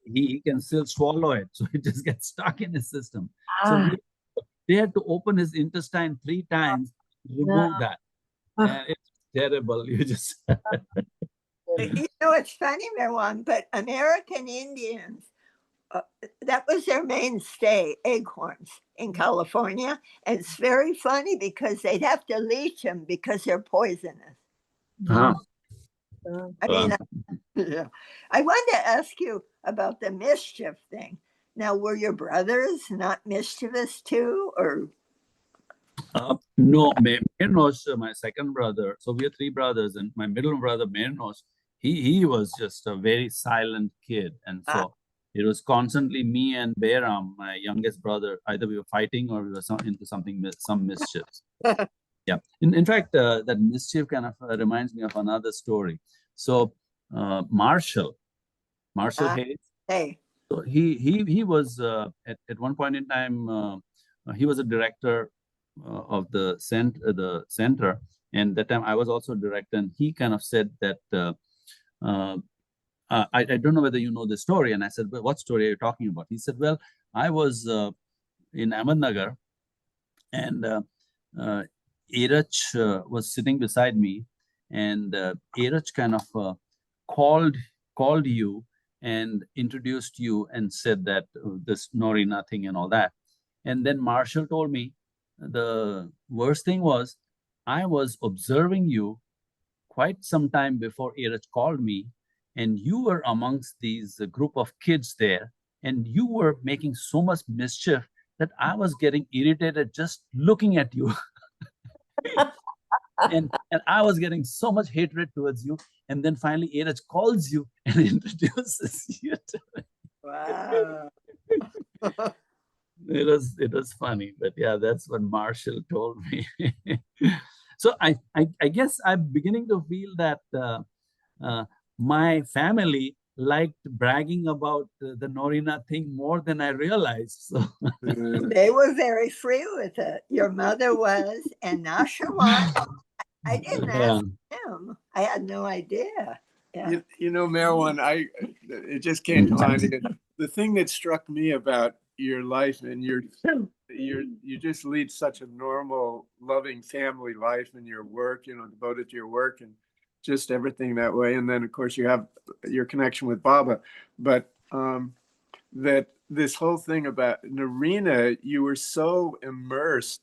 he can still swallow it. So it just gets stuck in his system. So they had to open his intestine 3 times to remove that. And it's terrible. You just... It's funny, Merwan, but American Indians, that was their mainstay, acorns in California. And it's very funny because they'd have to leach them because they're poisonous. I mean, I wanted to ask you about the mischief thing. Now, were your brothers not mischievous too, or? No, Mernos, my second brother. So we are three brothers, and my middle brother Mernos, he was just a very silent kid, and so it was constantly me and Behram, my youngest brother. Either we were fighting or we were into some mischiefs. Yeah. In fact, that mischief kind of reminds me of another story. So Marshall Hayes. Hey. So he was at one point in time he was a director of the center, and that time I was also a director, and he kind of said that I don't know whether you know the story, and I said, well, what story are you talking about? He said, well, I was in Ahmednagar, and Irach was sitting beside me, and Irach kind of called you and introduced you and said that this Norina thing and all that. And then Marshall told me the worst thing was I was observing you quite some time before Iraj called me, and you were amongst these group of kids there, and you were making so much mischief that I was getting irritated just looking at you. and I was getting so much hatred towards you. And then finally Iraj calls you and introduces you to me. Wow. It was funny, but yeah, that's what Marshall told me. So I guess I'm beginning to feel that my family liked bragging about the Norina thing more than I realized. So they were very free with it. Your mother was, and Nashawan. I didn't ask him. I had no idea. Yeah. You know, Merwan, it just came to mind. The thing that struck me about your life, and you just lead such a normal, loving family life in your work, you know, devoted to your work and just everything that way. And then of course you have your connection with Baba, but that this whole thing about Norina, you were so immersed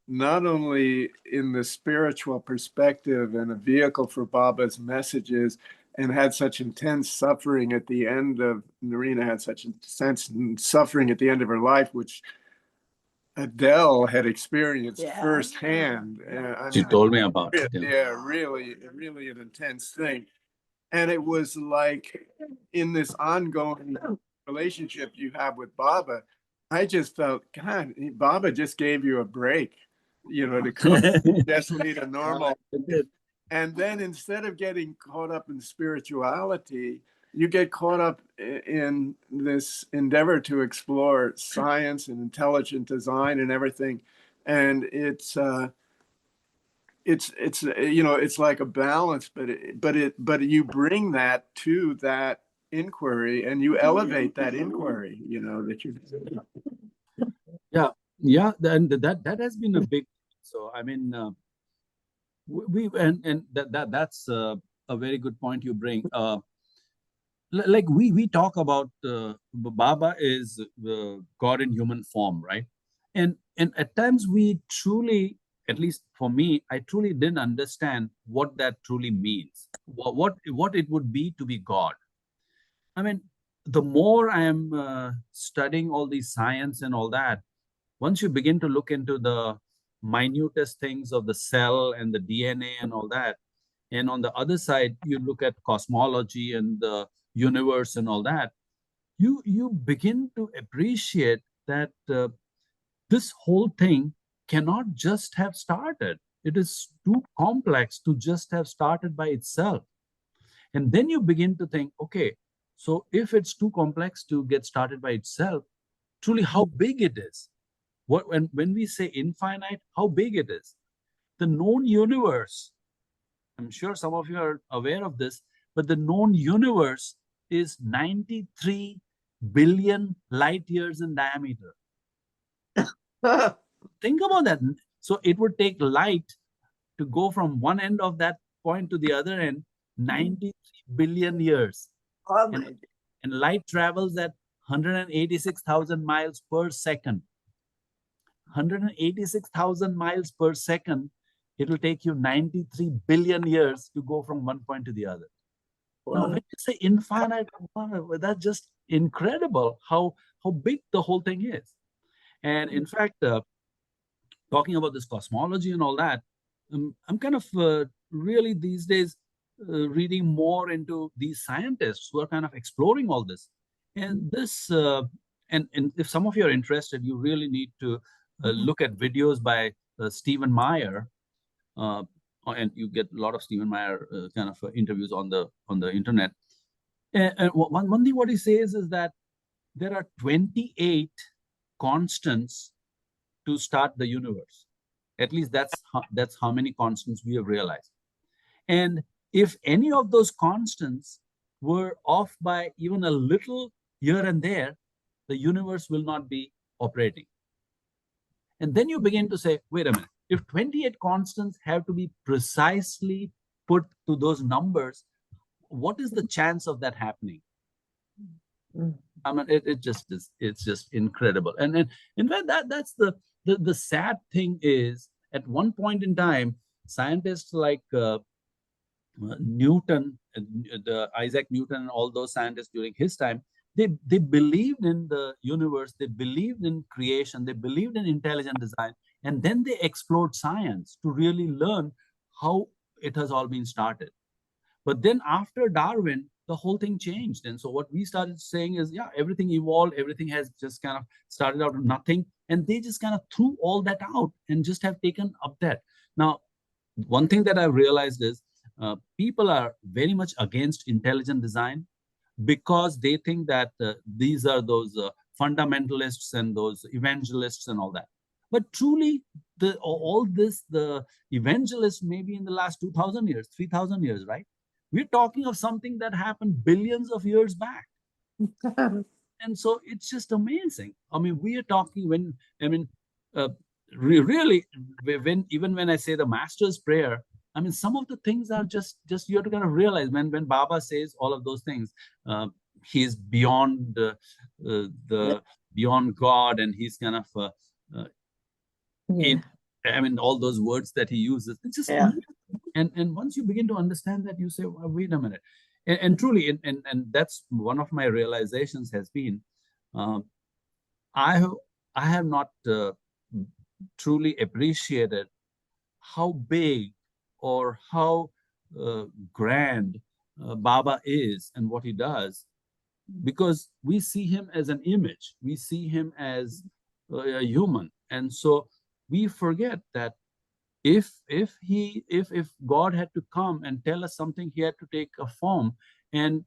not only in the spiritual perspective and a vehicle for Baba's messages, and had such intense suffering at the end of, Norina had such intense suffering at the end of her life, which Adele had experienced firsthand. She told me about it. Yeah, really an intense thing. And it was like in this ongoing relationship you have with Baba, I just felt, God, Baba just gave you a break, you know, to come just lead a normal. And then instead of getting caught up in spirituality, you get caught up in this endeavor to explore science and intelligent design and everything. And it's you know, it's like a balance, but you bring that to that inquiry and you elevate that inquiry, you know, that you. Yeah, and that has been a big. So I mean, that's a very good point you bring. Like we talk about Baba is God in human form, right? And at times we truly, at least for me, I truly didn't understand what that truly means. What it would be to be God. I mean, the more I am studying all these science and all that, once you begin to look into the minutest things of the cell and the DNA and all that, and on the other side, you look at cosmology and the universe and all that, you begin to appreciate that this whole thing cannot just have started. It is too complex to just have started by itself. And then you begin to think, okay, so if it's too complex to get started by itself, truly how big it is. When we say infinite, how big it is. The known universe, I'm sure some of you are aware of this, but the known universe is 93 billion light years in diameter. Think about that. So it would take light to go from one end of that point to the other end, 93 billion years. Oh, and light travels at 186,000 miles per second. 186,000 miles per second, it will take you 93 billion years to go from one point to the other. Wow. Now, when you say infinite, that's just incredible how how big the whole thing is. And in fact, talking about this cosmology and all that, I'm kind of really these days reading more into these scientists who are kind of exploring all this. And this, and if some of you are interested, you really need to look at videos by Stephen Meyer, and you get a lot of Stephen Meyer kind of interviews on the internet. And one thing what he says is that there are 28 constants to start the universe. At least that's how many constants we have realized. And if any of those constants were off by even a little here and there, the universe will not be operating. And then you begin to say, wait a minute, if 28 constants have to be precisely put to those numbers, what is the chance of that happening? I mean, it just is, it's just incredible. And in fact, that's the sad thing is, at one point in time, scientists like Newton, Isaac Newton, and all those scientists during his time, they believed in the universe, they believed in creation, they believed in intelligent design, and then they explored science to really learn how it has all been started. But then after Darwin, the whole thing changed. And so what we started saying is, yeah, everything evolved, everything has just kind of started out of nothing. And they just kind of threw all that out and just have taken up that. Now, one thing that I've realized is people are very much against intelligent design because they think that these are those fundamentalists and those evangelists and all that. But truly, all this, the evangelists maybe in the last 2,000 years, 3,000 years, right? We're talking of something that happened billions of years back. And so it's just amazing. I mean, we are talking really, even when I say the Master's Prayer, I mean, some of the things are just you have to kind of realize when Baba says all of those things, he is beyond beyond God, and he's kind of I mean, all those words that he uses, it's just and once you begin to understand that, you say, well, wait a minute. And truly, and that's one of my realizations has been, I have not truly appreciated how big or how grand Baba is and what he does, because we see him as an image, we see him as a human, and so we forget that if God had to come and tell us something, he had to take a form. And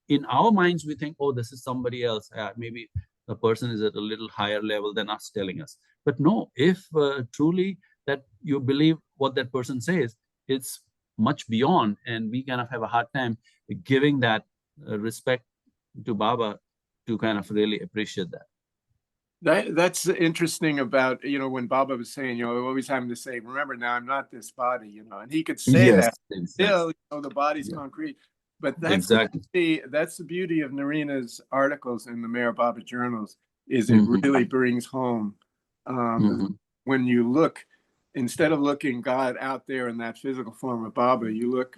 in our minds, we think, oh, this is somebody else. Maybe the person is at a little higher level than us telling us. But no, if truly that you believe what that person says, it's much beyond. And we kind of have a hard time giving that respect to Baba to kind of really appreciate that. That's interesting about, when Baba was saying, always having to say, remember now, I'm not this body, and he could say that still, the body's concrete. But that's that's the beauty of Norina's articles in the Mayor Baba journals, is it really brings home when you look, instead of looking God out there in that physical form of Baba, you look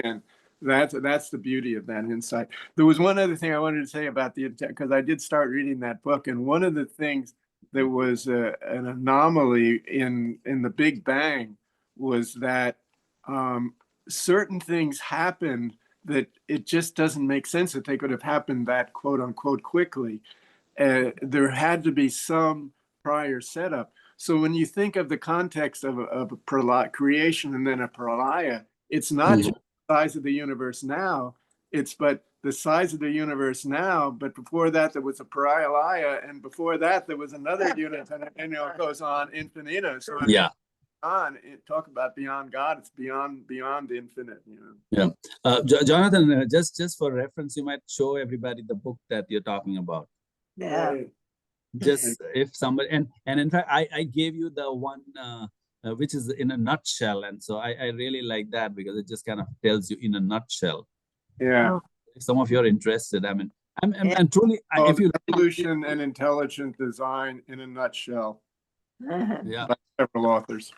and that's the beauty of that insight. There was one other thing I wanted to say about because I did start reading that book, and one of the things that was an anomaly in the Big Bang was that certain things happened that it just doesn't make sense that they could have happened that quote unquote quickly. There had to be some prior setup. So when you think of the context of a creation and then a pralaya, it's not just the size of the universe now, but the size of the universe now, but before that there was a pralaya, and before that there was another unit, and it goes on infinitum. So talk about beyond God, it's beyond the infinite. Jonathan, just for reference, you might show everybody the book that you're talking about. Just if somebody, and in fact I gave you the one which is in a nutshell, and so I really like that because it just kind of tells you in a nutshell. If some of you are interested, I mean, I'm truly, if you evolution and intelligent design in a nutshell, by several authors.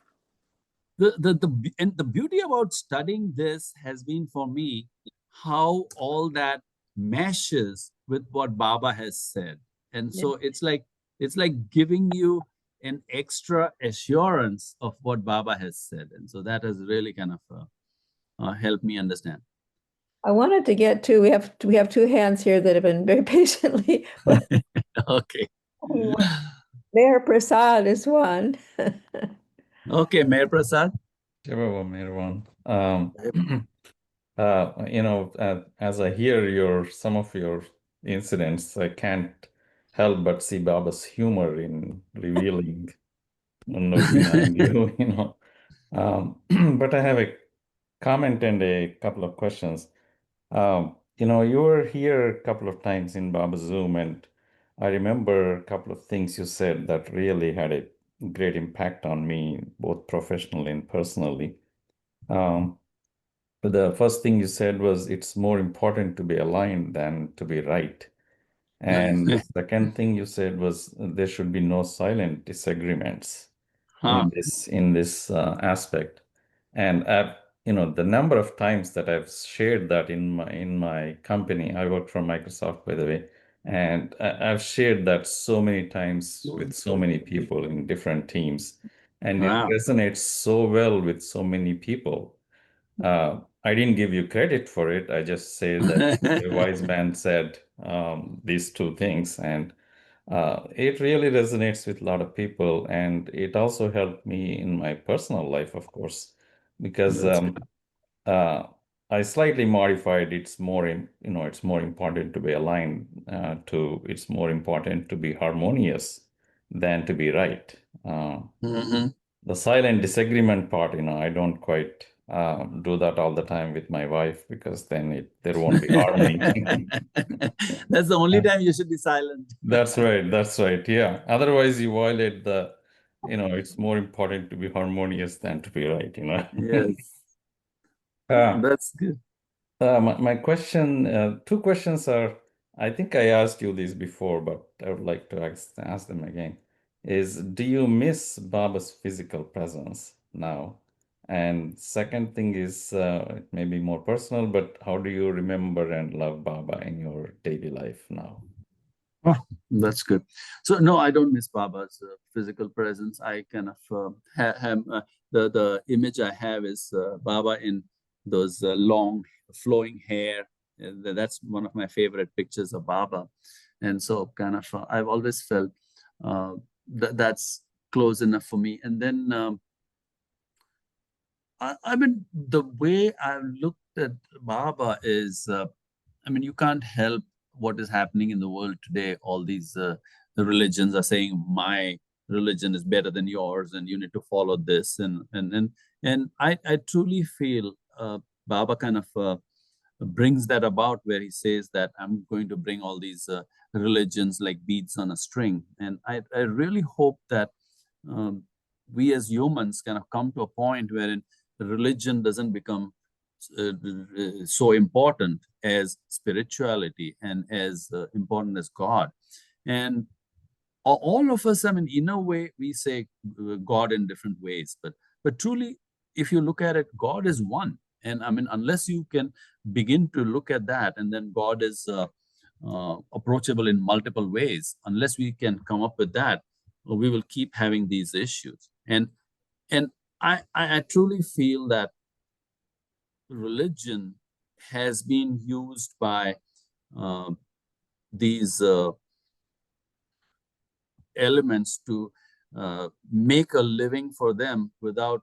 The beauty about studying this has been for me how all that meshes with what Baba has said. And so it's like giving you an extra assurance of what Baba has said. And so that has really kind of helped me understand. I wanted to get to, we have two hands here that have been very patiently. Okay. Mayor Prasad is one. Okay, Mayor Prasad. Shiva Merwan. As I hear some of your incidents, I can't help but see Baba's humor in revealing Norina and you, But I have a comment and a couple of questions. You were here a couple of times in Baba's Zoom, and I remember a couple of things you said that really had a great impact on me, both professionally and personally. But the first thing you said was it's more important to be aligned than to be right. And the second thing you said was there should be no silent disagreements in this aspect. And the number of times that I've shared that in my company, I work for Microsoft, by the way, and I've shared that so many times with so many people in different teams, and it resonates so well with so many people. I didn't give you credit for it. I just say that a wise man said these two things, and it really resonates with a lot of people. And it also helped me in my personal life, of course, because I slightly modified. It's more important to be aligned. It's more important to be harmonious than to be right. The silent disagreement part, I don't quite do that all the time with my wife, because then there won't be harmony. That's the only time you should be silent. That's right. Yeah. Otherwise, you violate it's more important to be harmonious than to be right, Yes. That's good. My question, two questions are, I think I asked you this before, but I would like to ask them again. Do you miss Baba's physical presence now? And second thing is, it may be more personal, but how do you remember and love Baba in your daily life now? Oh, that's good. So no, I don't miss Baba's physical presence. I kind of have the image I have is Baba in those long flowing hair. That's one of my favorite pictures of Baba, and so kind of I've always felt that's close enough for me. And then I mean, the way I've looked at Baba is, you can't help what is happening in the world today. All these the religions are saying my religion is better than yours, and you need to follow this. And I truly feel Baba kind of brings that about, where he says that I'm going to bring all these religions like beads on a string. And I really hope that we as humans kind of come to a point wherein religion doesn't become so important as spirituality and as important as God. And all of us, in a way, we say God in different ways, but truly, if you look at it, God is one. And unless you can begin to look at that, and then God is approachable in multiple ways, unless we can come up with that, we will keep having these issues. And I truly feel that religion has been used by these elements to make a living for them without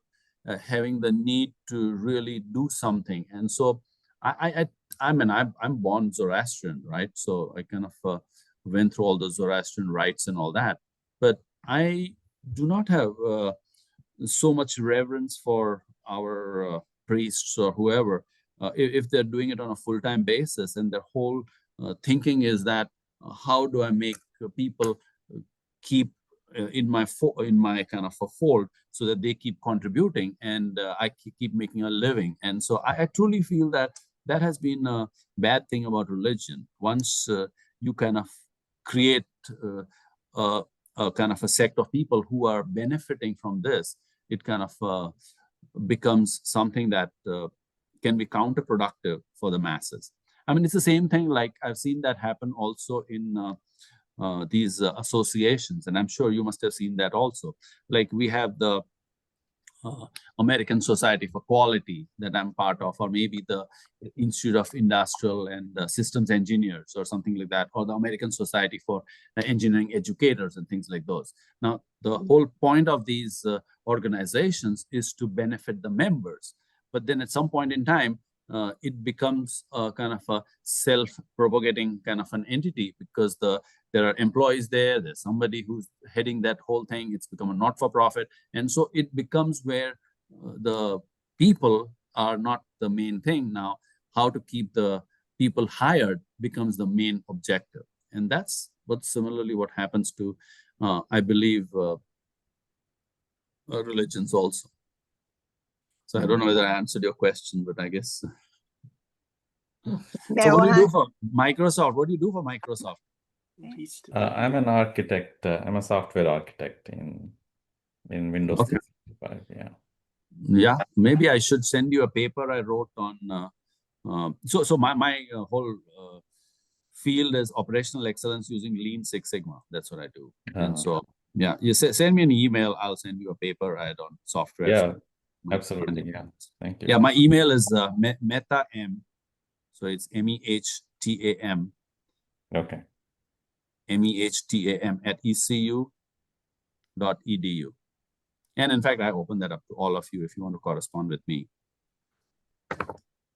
having the need to really do something. And so I'm born Zoroastrian, right? So I kind of went through all the Zoroastrian rites and all that, but I do not have so much reverence for our priests or whoever, if they're doing it on a full-time basis, and their whole thinking is that how do I make people keep in my kind of a fold, so that they keep contributing, and I keep making a living. And so I truly feel that has been a bad thing about religion. Once you kind of create a kind of a sect of people who are benefiting from this, it kind of becomes something that can be counterproductive for the masses. It's the same thing, like I've seen that happen also in these associations, and I'm sure you must have seen that also. Like we have the American Society for Quality that I'm part of, or maybe the Institute of Industrial and Systems Engineers or something like that, or the American Society for Engineering Educators and things like those. Now, the whole point of these organizations is to benefit the members. But then at some point in time, it becomes a kind of a self-propagating kind of an entity, because there are employees there, there's somebody who's heading that whole thing, it's become a not-for-profit. And so it becomes where the people are not the main thing now. How to keep the people hired becomes the main objective. And that's similarly what happens to, I believe, religions also. So I don't know whether I answered your question, but I guess. So what do you do for Microsoft? What do you do for Microsoft? I'm an architect. I'm a software architect in Windows 365. Yeah. Yeah, maybe I should send you a paper I wrote on. So my whole field is operational excellence using Lean Six Sigma. That's what I do. And so yeah, you send me an email. I'll send you a paper I had on software. Yeah, absolutely. Yeah, thank you. Yeah, my email is Mehta M. So it's MEHTAM. Okay. MEHTAM at ECU.edu. And in fact, I open that up to all of you if you want to correspond with me.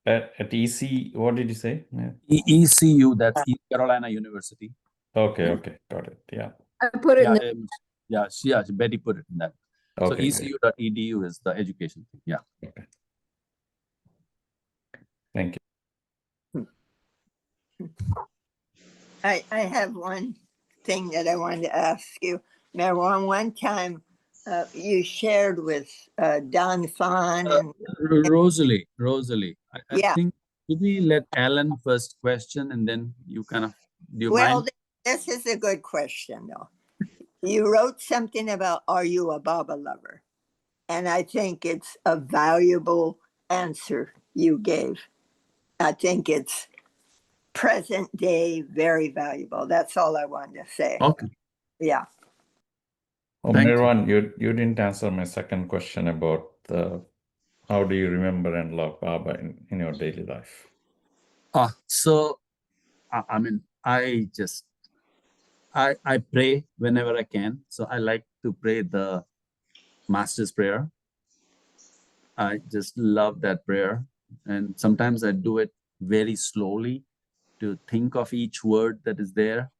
At EC, what did you say? ECU, that's East Carolina University. Okay, okay, got it. Yeah. I put it in yeah, Betty put it in that. Okay, so ECU.edu is the education thing. Yeah. Okay. Thank you. I have one thing that I wanted to ask you. Merwan, one time you shared with Don Fon and Rosalie. I yeah. think, did we let Alan first question and then you kind of, do you Well, mind? this is a good question though. You wrote something about, are you a Baba lover? And I think it's a valuable answer you gave. I think it's present day, very valuable. That's all I wanted to say. Okay. Yeah. Oh, Merwan, you didn't answer my second question about how do you remember and love Baba in your daily life? So, I mean, I pray whenever I can. So I like to pray the Master's Prayer. I just love that prayer. And sometimes I do it very slowly to think of each word that is there.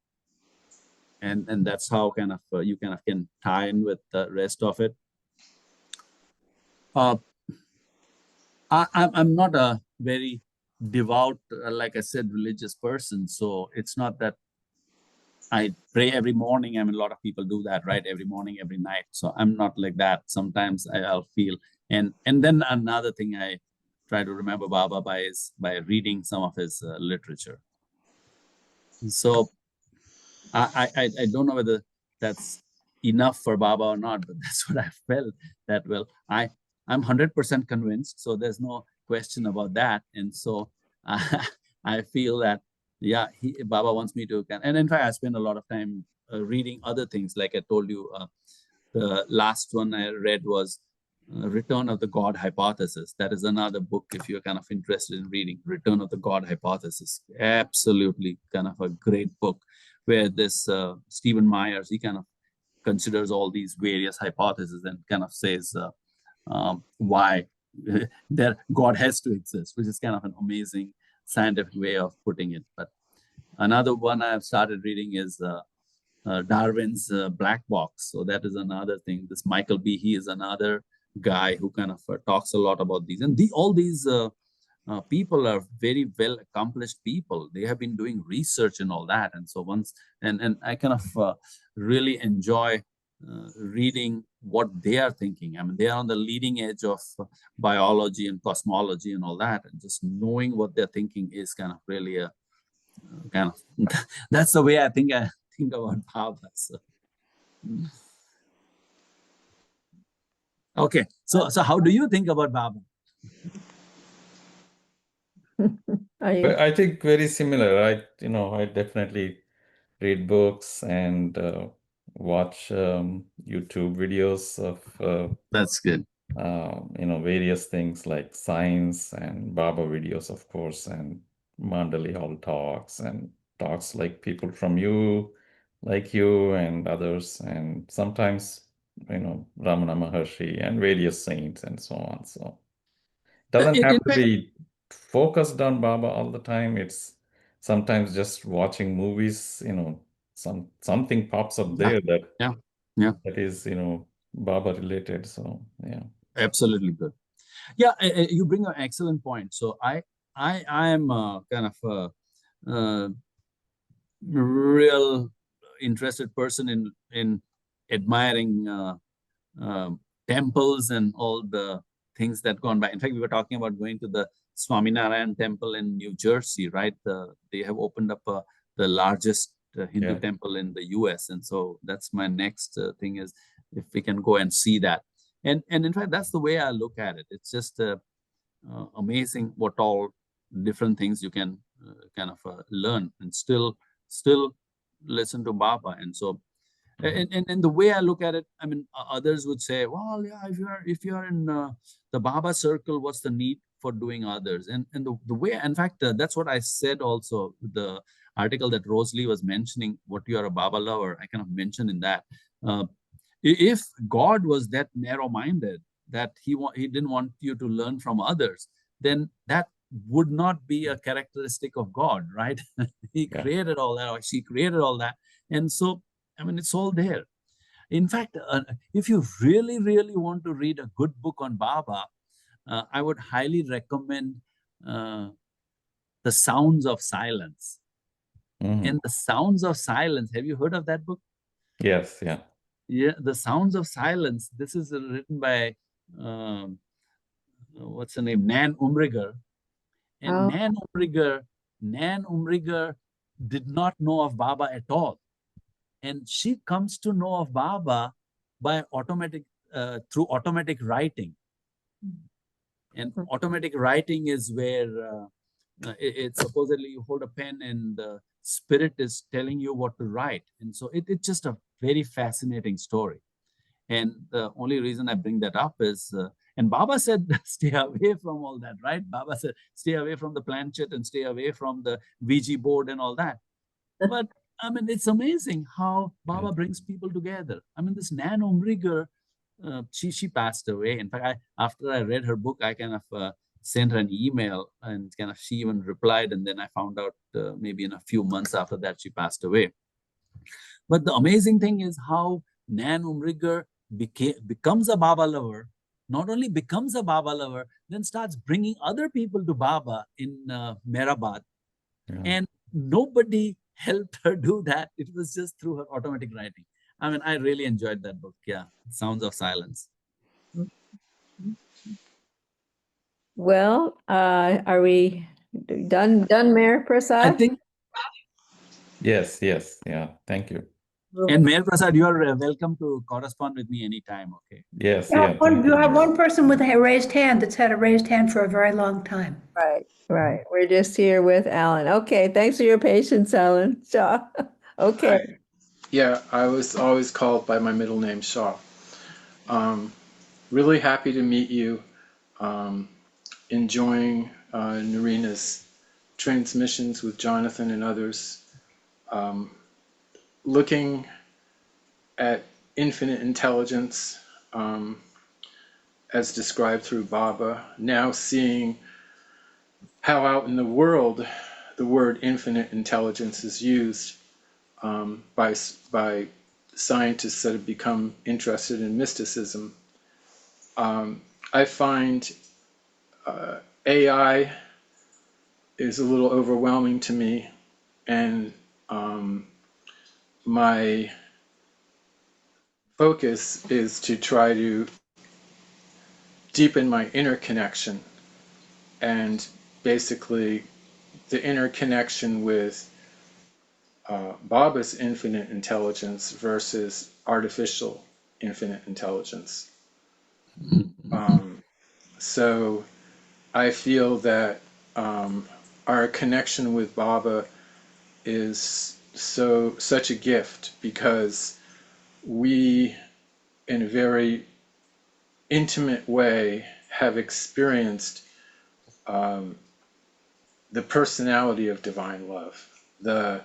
And that's how kind of you kind of can tie in with the rest of it. I'm not a very devout, like I said, religious person. So it's not that I pray every morning. I mean, a lot of people do that, right? Every morning, every night. So I'm not like that. Sometimes I'll feel, and then another thing I try to remember Baba by is by reading some of his literature. So I don't know whether that's enough for Baba or not, but that's what I felt that, well, I'm 100% convinced. So there's no question about that. And so I feel that, yeah, Baba wants me to, and in fact, I spend a lot of time reading other things. Like I told you, the last one I read was Return of the God Hypothesis. That is another book if you're kind of interested in reading. Return of the God Hypothesis. Absolutely kind of a great book where this Stephen Myers, he kind of considers all these various hypotheses and kind of says why that God has to exist, which is kind of an amazing scientific way of putting it. But another one I've started reading is Darwin's Black Box. So that is another thing. This Michael B. He is another guy who kind of talks a lot about these. And all these people are very well accomplished people. They have been doing research and all that. And so and I kind of really enjoy reading what they are thinking. I mean, they are on the leading edge of biology and cosmology and all that. And just knowing what they're thinking is kind of really a kind of, that's the way I think about Baba. So. Okay, so how do you think about Baba? I think very similar. I definitely read books, and watch YouTube videos of That's good. various things like science and Baba videos, of course, and Mandali Hall talks and talks like people from like you and others, and sometimes, Ramana Maharshi and various saints and so on. So it doesn't have In to fact, be focused on Baba all the time. It's sometimes just watching movies, something pops up there yeah, yeah, that is, Baba related. So yeah. absolutely good. Yeah, you bring an excellent point. So I am kind of a real interested person in admiring temples and all the things that gone by. In fact, we were talking about going to the Swaminarayan temple in New Jersey, right? They have opened up the largest Hindu Yeah. temple in the US. And so that's my next thing, is if we can go and see that. And in fact, that's the way I look at it. It's just amazing what all different things you can kind of learn and still listen to Baba. And so and the way I look at it, I mean, others would say, well, yeah, if you're in the Baba circle, what's the need for doing others? And the way, in fact, that's what I said also. The article that Rosalie was mentioning, what you are a Baba lover, I kind of mentioned in that. If God was that narrow-minded that he didn't want you to learn from others, then that would not be a characteristic of God, right? He Yeah. created all that, or she created all that, and so I mean, it's all there. In fact, if you really, really want to read a good book on Baba, I would highly recommend The Sounds of Silence. Mhm. And The Sounds of Silence, have you heard of that book? Yes, yeah. Yeah, The Sounds of Silence. This is written by, what's her name? Nan Umriger. And Oh. Nan Umriger did not know of Baba at all. And she comes to know of Baba by through automatic writing. And automatic writing is where it's supposedly you hold a pen and the spirit is telling you what to write. And so it's just a very fascinating story. And the only reason I bring that up is, and Baba said, stay away from all that, right? Baba said, stay away from the planchette and stay away from the Ouija board and all that. But I mean, it's amazing how Baba brings people together. I mean, this Nan Umriger, she passed away. In fact, after I read her book, I kind of sent her an email, and kind of she even replied. And then I found out maybe in a few months after that she passed away. But the amazing thing is how Nan Umriger becomes a Baba lover. Not only becomes a Baba lover, then starts bringing other people to Baba in Mehrabad. Yeah. And nobody helped her do that. It was just through her automatic writing. I mean, I really enjoyed that book. Yeah, Sounds of Silence. Well, are we done, Mayor I Prasad? think, Yes, yeah. Thank you. and Mayor Prasad, you are welcome to correspond with me anytime, okay? Yes, Yeah, yeah. Thank you you. have one person with a raised hand that's had a raised hand for a very long time. Right. We're just here with Alan. Okay, thanks for your patience, Alan. Shaw. Okay. Yeah, I was always called by my middle name, Shaw. Really happy to meet you. Enjoying Norina's transmissions with Jonathan and others. Looking at infinite intelligence as described through Baba. Now seeing how out in the world the word infinite intelligence is used by scientists that have become interested in mysticism. I find AI is a little overwhelming to me, and my focus is to try to deepen my inner connection, and basically the inner connection with Baba's infinite intelligence versus artificial infinite intelligence. So I feel that our connection with Baba is such a gift, because we, in a very intimate way, have experienced the personality of divine love, the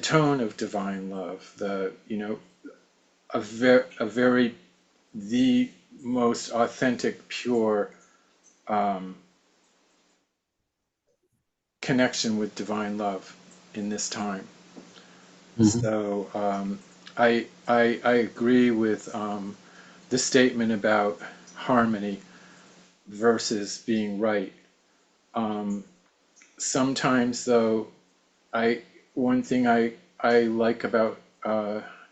tone of divine love, the most authentic, pure connection with divine love in this time. So I agree with the statement about harmony versus being right. Sometimes, though, one thing I like about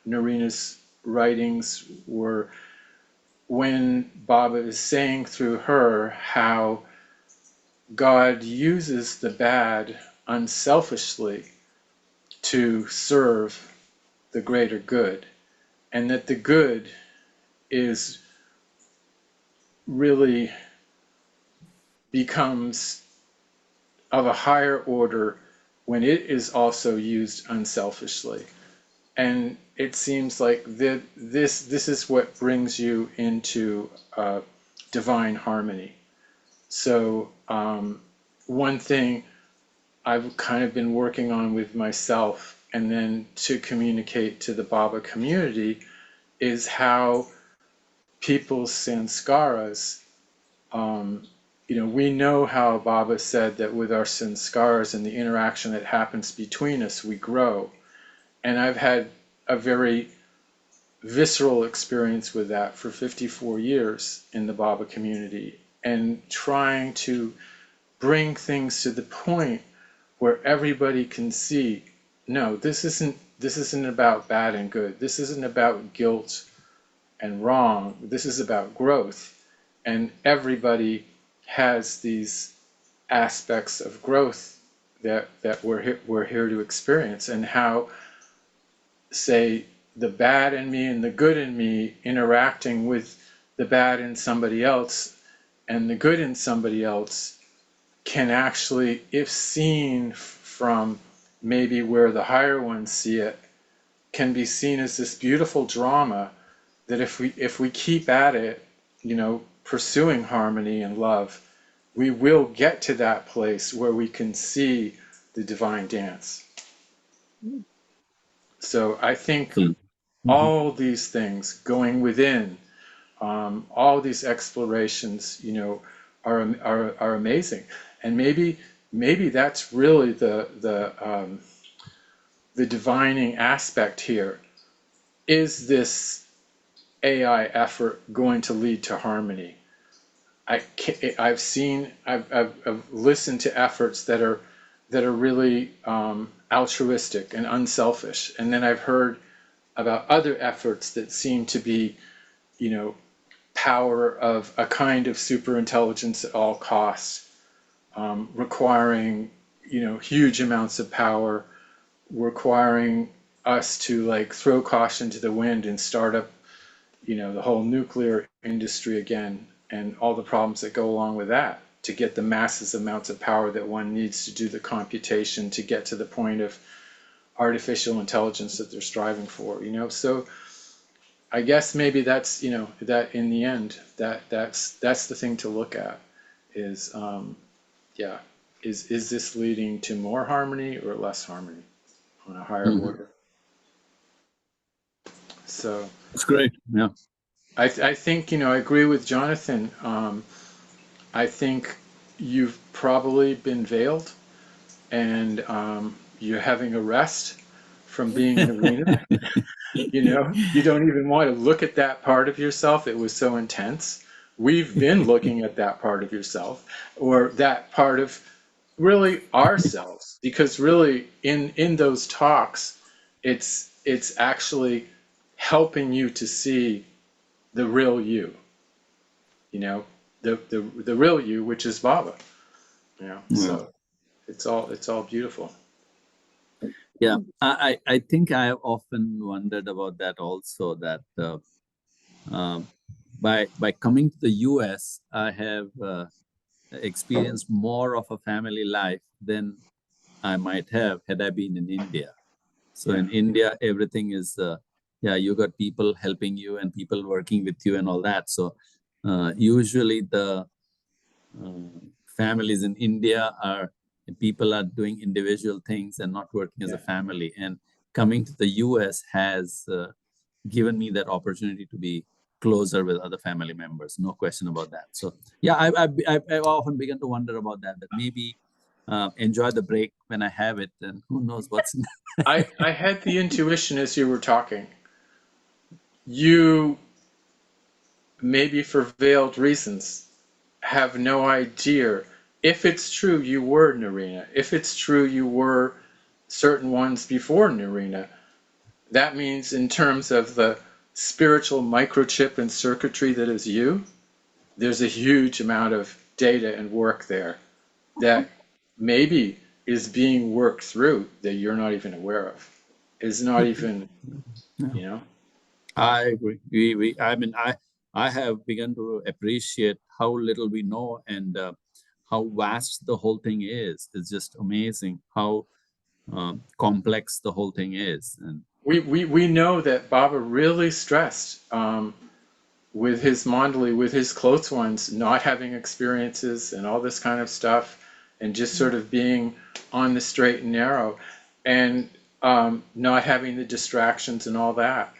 Norina's writings were when Baba is saying through her how God uses the bad unselfishly to serve the greater good, and that the good is really becomes of a higher order when it is also used unselfishly. And it seems like this is what brings you into divine harmony. So one thing I've kind of been working on with myself, and then to communicate to the Baba community, is how people's sanskaras, we know how Baba said that with our sanskaras and the interaction that happens between us, we grow. And I've had a very visceral experience with that for 54 years in the Baba community, and trying to bring things to the point where everybody can see, no, this isn't about bad and good. This isn't about guilt and wrong. This is about growth. And everybody has these aspects of growth that we're here to experience, and how, say, the bad in me and the good in me interacting with the bad in somebody else and the good in somebody else can actually, if seen from maybe where the higher ones see it, can be seen as this beautiful drama that if we keep at it, pursuing harmony and love, we will get to that place where we can see the divine dance. So I think all these things going within, all these explorations, are amazing. And maybe that's really the divining aspect here. Is this AI effort going to lead to harmony? I've listened to efforts that are really altruistic and unselfish, and then I've heard about other efforts that seem to be, power of a kind of super intelligence at all costs, requiring, huge amounts of power, requiring us to throw caution to the wind and start up, the whole nuclear industry again, and all the problems that go along with that, to get the massive amounts of power that one needs to do the computation to get to the point of artificial intelligence that they're striving for, So I guess maybe that's, that in the end, that's the thing to look at is, is this leading to more harmony or less harmony on a higher order? So that's great. Yeah. I think, I agree with Jonathan. I think you've probably been veiled, and you're having a rest from being Norina. You don't even want to look at that part of yourself. It was so intense. We've been looking at that part of yourself, or that part of really ourselves, because really in those talks, it's actually helping you to see the real you, the real you, which is Baba, so it's all beautiful. Yeah, I think I have often wondered about that also, that by coming to the US, I have experienced more of a family life than I might have had I been in India. So in India, everything is, you got people helping you and people working with you and all that. So usually the families in India people are doing individual things and not working as a family. And coming to the US has given me that opportunity to be closer with other family members. No question about that. So yeah, I've often begun to wonder about that maybe enjoy the break when I have it, and who knows what's I had the intuition as you were talking. You, maybe for veiled reasons, have no idea if it's true you were Norina. If it's true you were certain ones before Norina, that means in terms of the spiritual microchip and circuitry that is you, there's a huge amount of data and work there that maybe is being worked through that you're not even aware of. Is not even, you know. I agree. I have begun to appreciate how little we know and how vast the whole thing is. It's just amazing how complex the whole thing is. And we know that Baba really stressed with his Mandali, with his close ones, not having experiences and all this kind of stuff, and just sort of being on the straight and narrow, and not having the distractions and all that.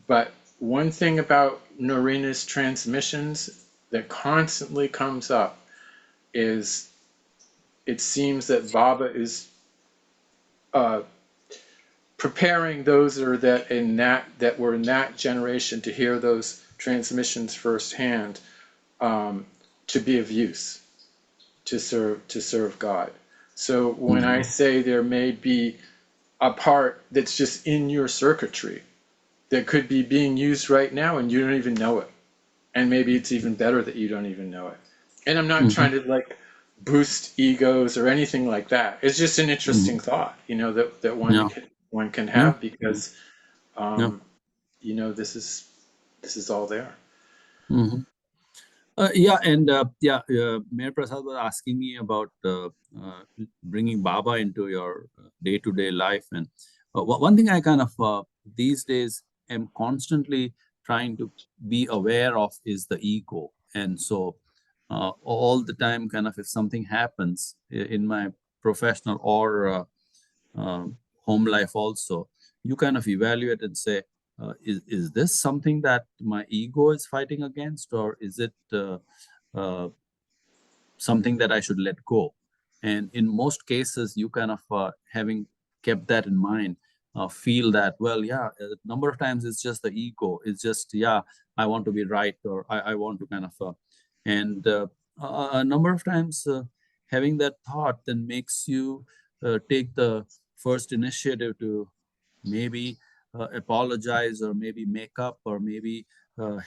But one thing about Norina's transmissions that constantly comes up is it seems that Baba is preparing those that were in that generation to hear those transmissions firsthand, to be of use, to serve God. So when I say there may be a part that's just in your circuitry that could be being used right now and you don't even know it, and maybe it's even better that you don't even know it. And I'm not trying to like boost egos or anything like that. It's just an interesting thought, you know, that one can have, because you know, this is all there. Mayor Prasad was asking me about bringing Baba into your day-to-day life, and one thing I kind of these days am constantly trying to be aware of is the ego. And so all the time, kind of, if something happens in my professional or home life also, you kind of evaluate and say, is this something that my ego is fighting against, or is it something that I should let go? And in most cases, you kind of, having kept that in mind, feel that, well, a number of times it's just the ego. It's just, I want to be right, or I want to kind of, a number of times having that thought then makes you take the first initiative to maybe apologize, or maybe make up, or maybe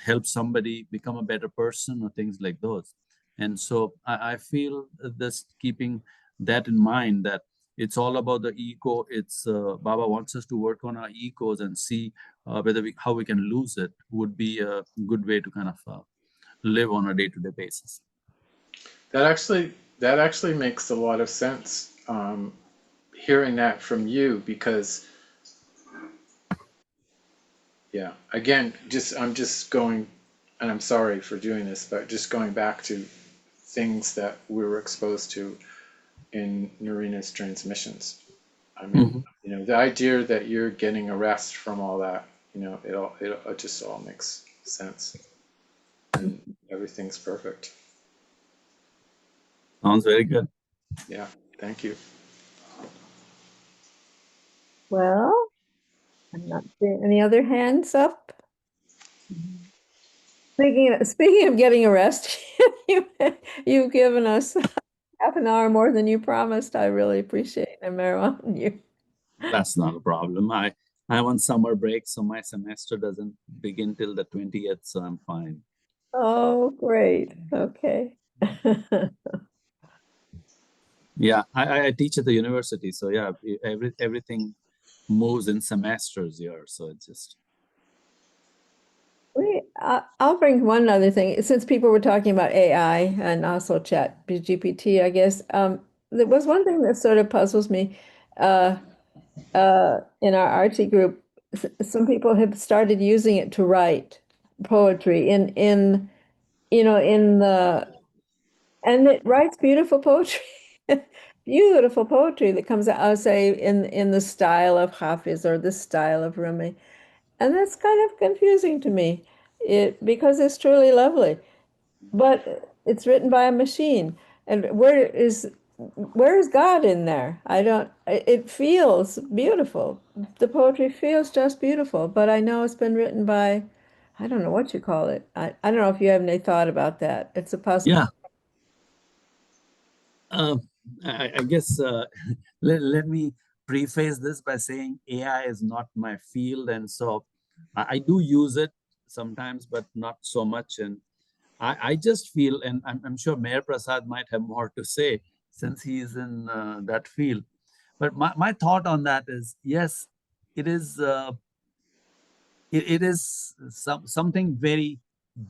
help somebody become a better person, or things like those. And so I feel this, keeping that in mind, that it's all about the ego. It's Baba wants us to work on our egos and see how we can lose it, would be a good way to kind of live on a day-to-day basis. That actually makes a lot of sense, hearing that from you, because again, I'm just going, and I'm sorry for doing this, but just going back to things that we were exposed to in Norina's transmissions. I mean, you know, the idea that you're getting a rest from all that, you know, it just all makes sense, and everything's perfect. Sounds very good. Yeah, thank you. Well, I'm not seeing any other hands up. Speaking of getting a rest, you've given us half an hour more than you promised. I really appreciate it, Merwan. That's not a problem. I'm on summer break, so my semester doesn't begin till the 20th, so I'm fine. Oh, great. Okay. Yeah, I teach at the university, so yeah, everything moves in semesters here, so it's just. I'll bring one other thing. Since people were talking about AI and also Chat GPT, I guess there was one thing that sort of puzzles me. Uh, in our artsy group, some people have started using it to write poetry in and it writes beautiful poetry. Beautiful poetry that comes out, I'll say, in the style of Hafiz or the style of Rumi. And that's kind of confusing to me, because it's truly lovely. But it's written by a machine. And where is God in there? I don't, it feels beautiful. The poetry feels just beautiful, but I know it's been written by, I don't know what you call it. I don't know if you have any thought about that. It's a possibility. Yeah. I guess let me preface this by saying AI is not my field, and so I do use it sometimes, but not so much. And I just feel, and I'm sure Mayor Prasad might have more to say since he is in that field. But my thought on that is, yes, it is it is something very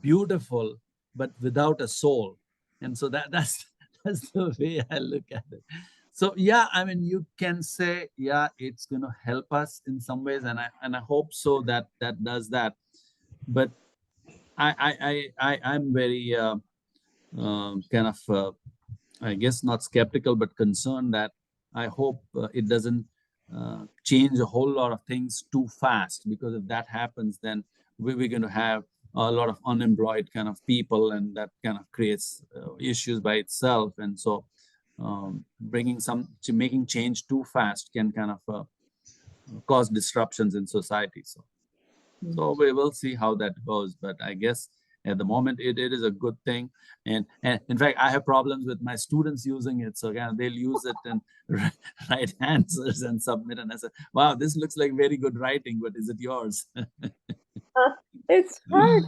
beautiful, but without a soul. And so that's that's the way I look at it. So yeah, I mean, you can say, yeah, it's going to help us in some ways, and I hope so that that does that. But I'm very kind of I guess not skeptical, but concerned that I hope it doesn't change a whole lot of things too fast, because if that happens, then we're going to have a lot of unemployed kind of people, and that kind of creates issues by itself. And so making change too fast can kind of cause disruptions in society. So we will see how that goes. But I guess at the moment it is a good thing. And in fact, I have problems with my students using it. So again, they'll use it and write answers and submit. And I said, wow, this looks like very good writing, but is it yours? It's hard.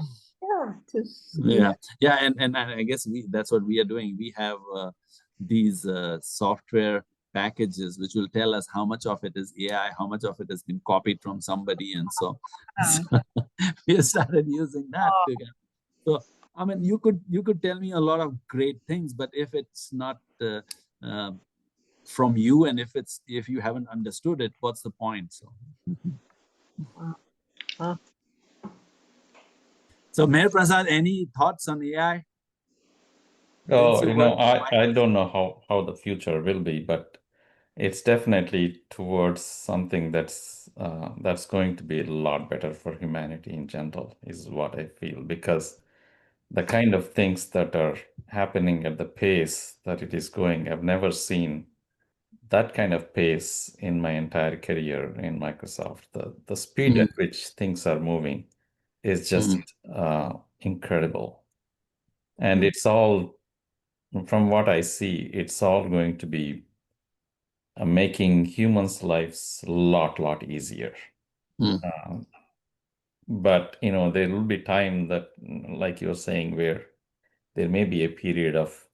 Yeah. Yeah. And I guess that's what we are doing. We have these software packages which will tell us how much of it is AI, how much of it has been copied from somebody, and so we started using that together. So I mean, you could tell me a lot of great things, but if it's not from you, and if you haven't understood it, what's the point? So Mayor Prasad, any thoughts on AI? Oh, I don't know how the future will be, but it's definitely towards something that's going to be a lot better for humanity in general, is what I feel, because the kind of things that are happening at the pace that it is going, I've never seen that kind of pace in my entire career in Microsoft. The speed at which things are moving is just incredible. And it's all, from what I see, it's all going to be making humans' lives a lot easier. But there will be time that, like you're saying, where there may be a period of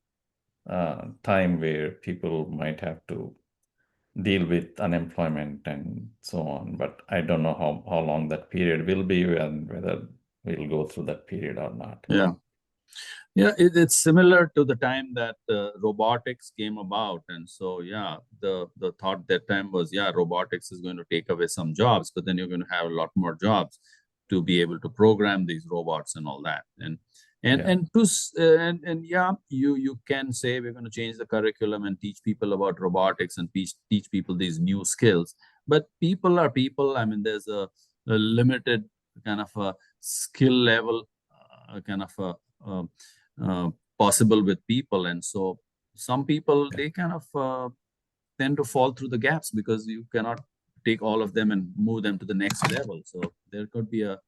time where people might have to deal with unemployment and so on. But I don't know how long that period will be and whether we'll go through that period or not. Yeah, it's similar to the time that robotics came about. And so, yeah, the thought that time was, yeah, robotics is going to take away some jobs, but then you're going to have a lot more jobs to be able to program these robots and all that. And yeah, you can say we're going to change the curriculum and teach people about robotics and teach people these new skills. But people are people. I mean, there's a limited kind of a skill level, kind of possible with people. And so some people, they kind of tend to fall through the gaps because you cannot take all of them and move them to the next level. So there could be a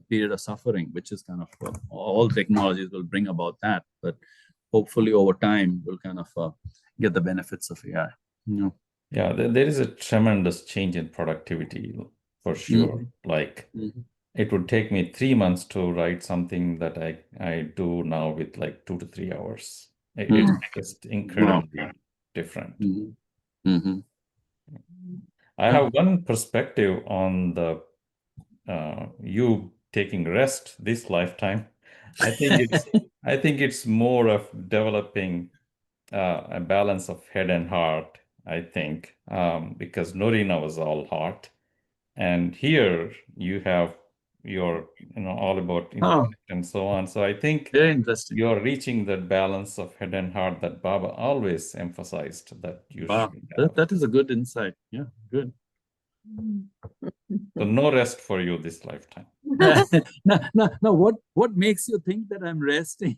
period of suffering, which is kind of all technologies will bring about that. But hopefully over time, we'll kind of get the benefits of AI. Yeah, there is a tremendous change in productivity for sure. Like it would take me 3 months to write something that I do now with like 2 to 3 hours. It's just incredibly different. I have one perspective on the you taking rest this lifetime. I think it's more of developing a balance of head and heart, I think, because Norina was all heart. And here you have your, all about intellect and so on. So I think Very interesting. you're reaching that balance of head and heart that Baba always emphasized that you Wow, should have. that is a good insight. Yeah, good. So no rest for you this lifetime. No. What makes you think that I'm resting?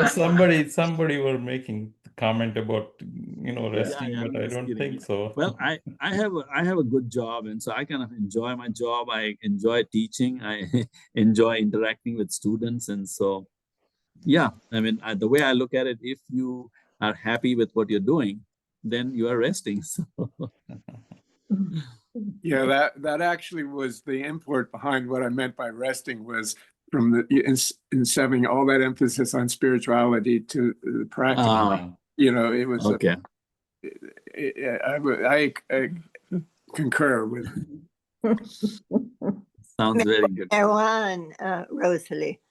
Somebody were making the comment about resting, I'm but I just don't kidding. think so. Well, I have a good job, and so I kind of enjoy my job. I enjoy teaching. I enjoy interacting with students, and so yeah. I mean, the way I look at it, if you are happy with what you're doing, then you are resting. So. Yeah, that actually was the import behind what I meant by resting, was from the in having all that emphasis on spirituality to the practical. It was Okay. I concur with. Sounds very good. Merwan, Rosalie,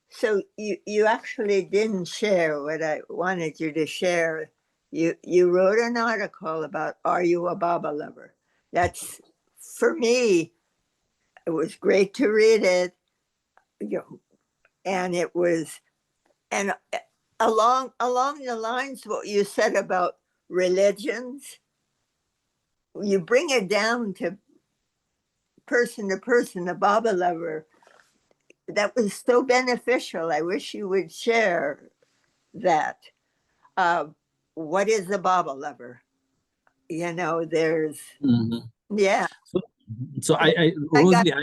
so you actually didn't share what I wanted you to share. You wrote an article about Are You a Baba Lover? That's, for me, it was great to read it, and it was, and along the lines of what you said about religions, you bring it down to person, a Baba lover. That was so beneficial. I wish you would share that. What is a Baba lover? There's, yeah. So Rosalie,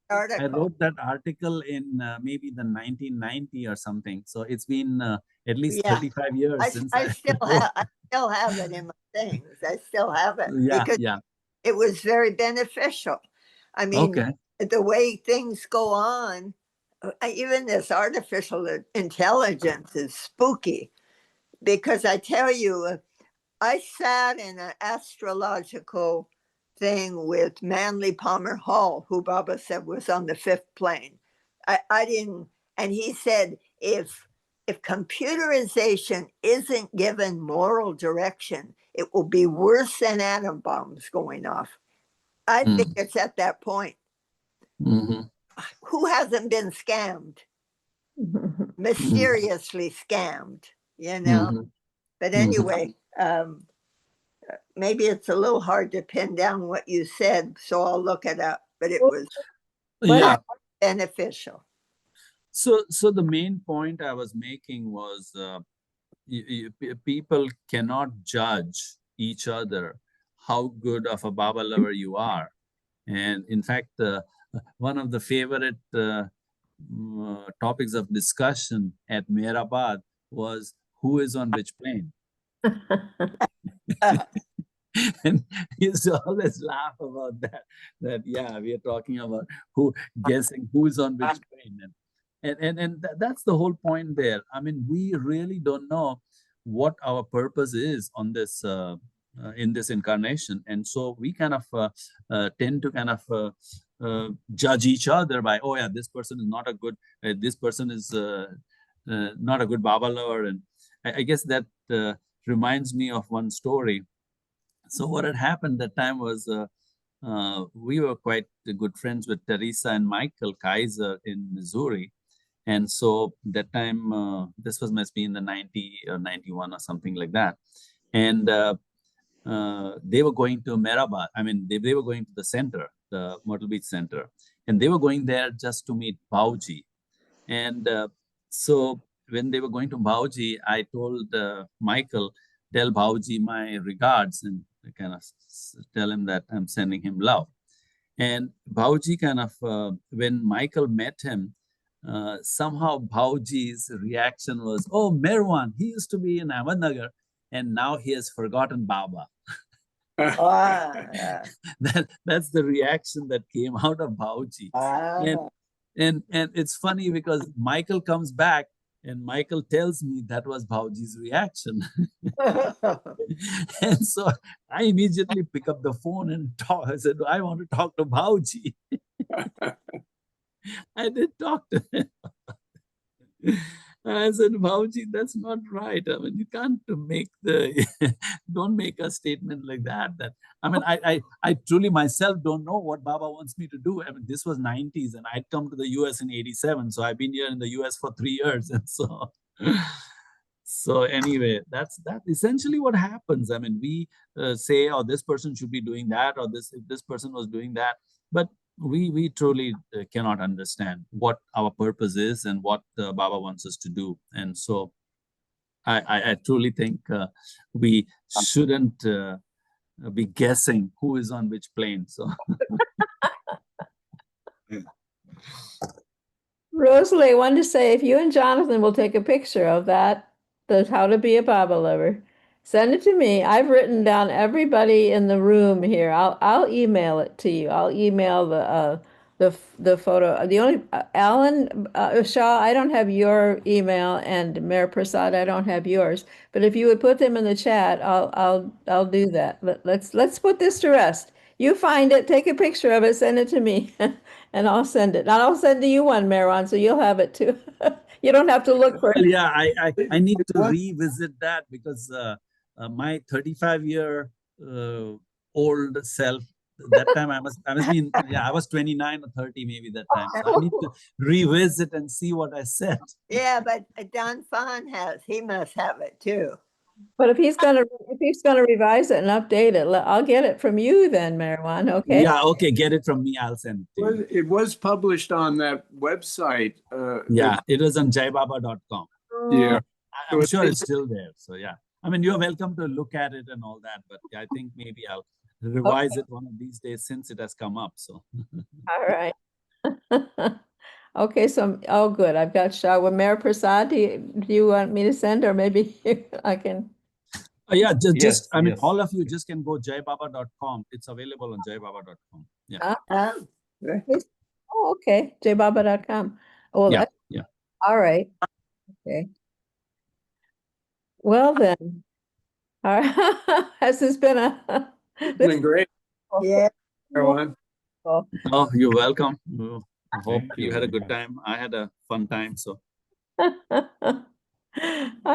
I wrote that article in maybe the 1990 or something. So it's been at least 35 years since I still have it in my things. I still have it. Because it was very beneficial. I mean, the way things go on, even this artificial intelligence is spooky, because I tell you, I sat in an astrological thing with Manly Palmer Hall, who Baba said was on the fifth plane. I didn't, and he said, if computerization isn't given moral direction, it will be worse than atom bombs going off. I think it's at that point. Who hasn't been scammed? Mysteriously scammed, But anyway, maybe it's a little hard to pin down what you said, so I'll look it up. But it was beneficial. So the main point I was making was people cannot judge each other how good of a Baba lover you are. And in fact, one of the favorite topics of discussion at Mehrabad was who is on which plane. And he used to always laugh about that we are talking about guessing who's on which plane. And that's the whole point there. I mean, we really don't know what our purpose is on this in this incarnation, and so we kind of tend to kind of judge each other by, oh yeah, this person is not a good, this person is not a good Baba lover. And I guess that reminds me of one story. So what had happened that time was we were quite good friends with Teresa and Michael Kaiser in Missouri. And so that time, this must be in the 90 or 91 or something like that. And they were going to Mehrabad. I mean, they were going to the center, the Myrtle Beach Center. And they were going there just to meet Bauji. And so when they were going to Bauji, I told Michael, tell Bauji my regards, and I kind of tell him that I'm sending him love. And Bauji kind of, when Michael met him, somehow Bauji's reaction was, oh, Merwan, he used to be in Ahmednagar, and now he has forgotten Baba. That's the reaction that came out of Bauji. And it's funny because Michael comes back and Michael tells me that was Bauji's reaction. And so I immediately pick up the phone and talk. I said, I want to talk to Bauji. I did talk to him. I said, Bauji, that's not right. I mean, you can't make don't make a statement like that. I mean, I truly myself don't know what Baba wants me to do. I mean, this was 90s and I'd come to the US in 87. So I've been here in the US for 3 years. And so anyway, that's essentially what happens. I mean, we say, oh, this person should be doing that, or if this person was doing that. But we truly cannot understand what our purpose is and what Baba wants us to do. And so I truly think we shouldn't be guessing who is on which plane. So Rosalie, I wanted to say, if you and Jonathan will take a picture of that, the How to Be a Baba Lover, send it to me. I've written down everybody in the room here. I'll email it to you. I'll email the photo. The only Alan Shaw, I don't have your email, and Mayor Prasad, I don't have yours. But if you would put them in the chat, I'll do that. Let's put this to rest. You find it, take a picture of it, send it to me, and I'll send it. And I'll send to you one, Merwan, so you'll have it too. You don't have to look for it. well, yeah, I need to revisit that because my 35-year old self, that time I was 29 or 30 maybe that time. So I need to revisit and see what I said. Yeah, but Don Fon he must have it too. But if he's gonna revise it and update it, I'll get it from you then, Merwan. Okay. Yeah, okay, get it from me. I'll send it to you. It was published on that website. Yeah, it was on jaibaba.com. Yeah. I'm sure it's still there. So yeah, I mean, you're welcome to look at it and all that, but I think maybe I'll revise it one of these days since it has come up. So All right. Okay, so good. I've got Shah. Well, Mayor Prasad, do you want me to send, or maybe I can? yeah, just I mean, all of you just can go jaibaba.com. It's available on jaibaba.com. Yeah. Oh, okay. jaibaba.com. Oh, yeah. Yeah. All right. Okay. Well then, all right. Has this been It's been great. Yeah. Everyone. Oh, you're welcome. I hope you had a good time. I had a fun time. So I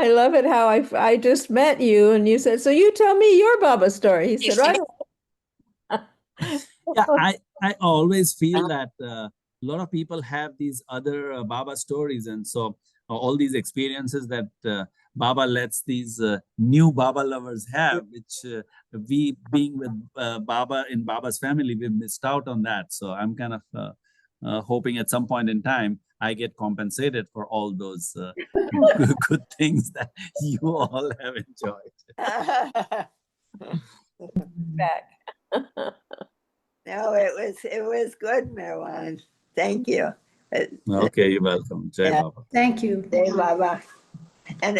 love it how I just met you and you said, so you tell me your Baba story. He said, right. Yeah, I always feel that a lot of people have these other Baba stories. And so all these experiences that Baba lets these new Baba lovers have, which we being with Baba in Baba's family, we've missed out on that. So I'm kind of hoping at some point in time, I get compensated for all those good things that you all have enjoyed. Back. No, it was good, Merwan. Thank you. Okay, you're welcome. Jai Baba. Thank you. Jai Baba. And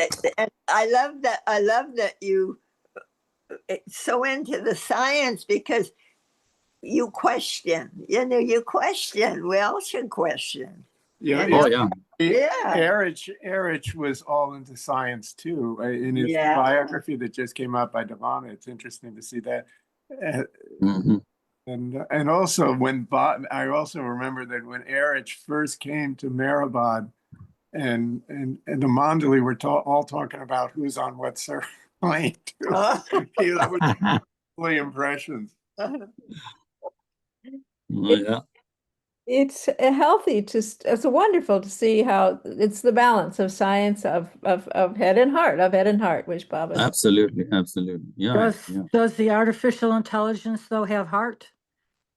I love that you so into the science because you question. You question. We all should question. Yeah. Oh, yeah. Yeah. Erich was all into science too. In his biography that just came out by Devana, it's interesting to see that. And also I also remember that when Erich first came to Mehrabad, and the Mandali were all talking about who's on what plane. That was really impressions. Yeah. It's healthy it's wonderful to see how it's the balance of science of head and heart, which Baba said. Absolutely. Yeah. Does the artificial intelligence though have heart?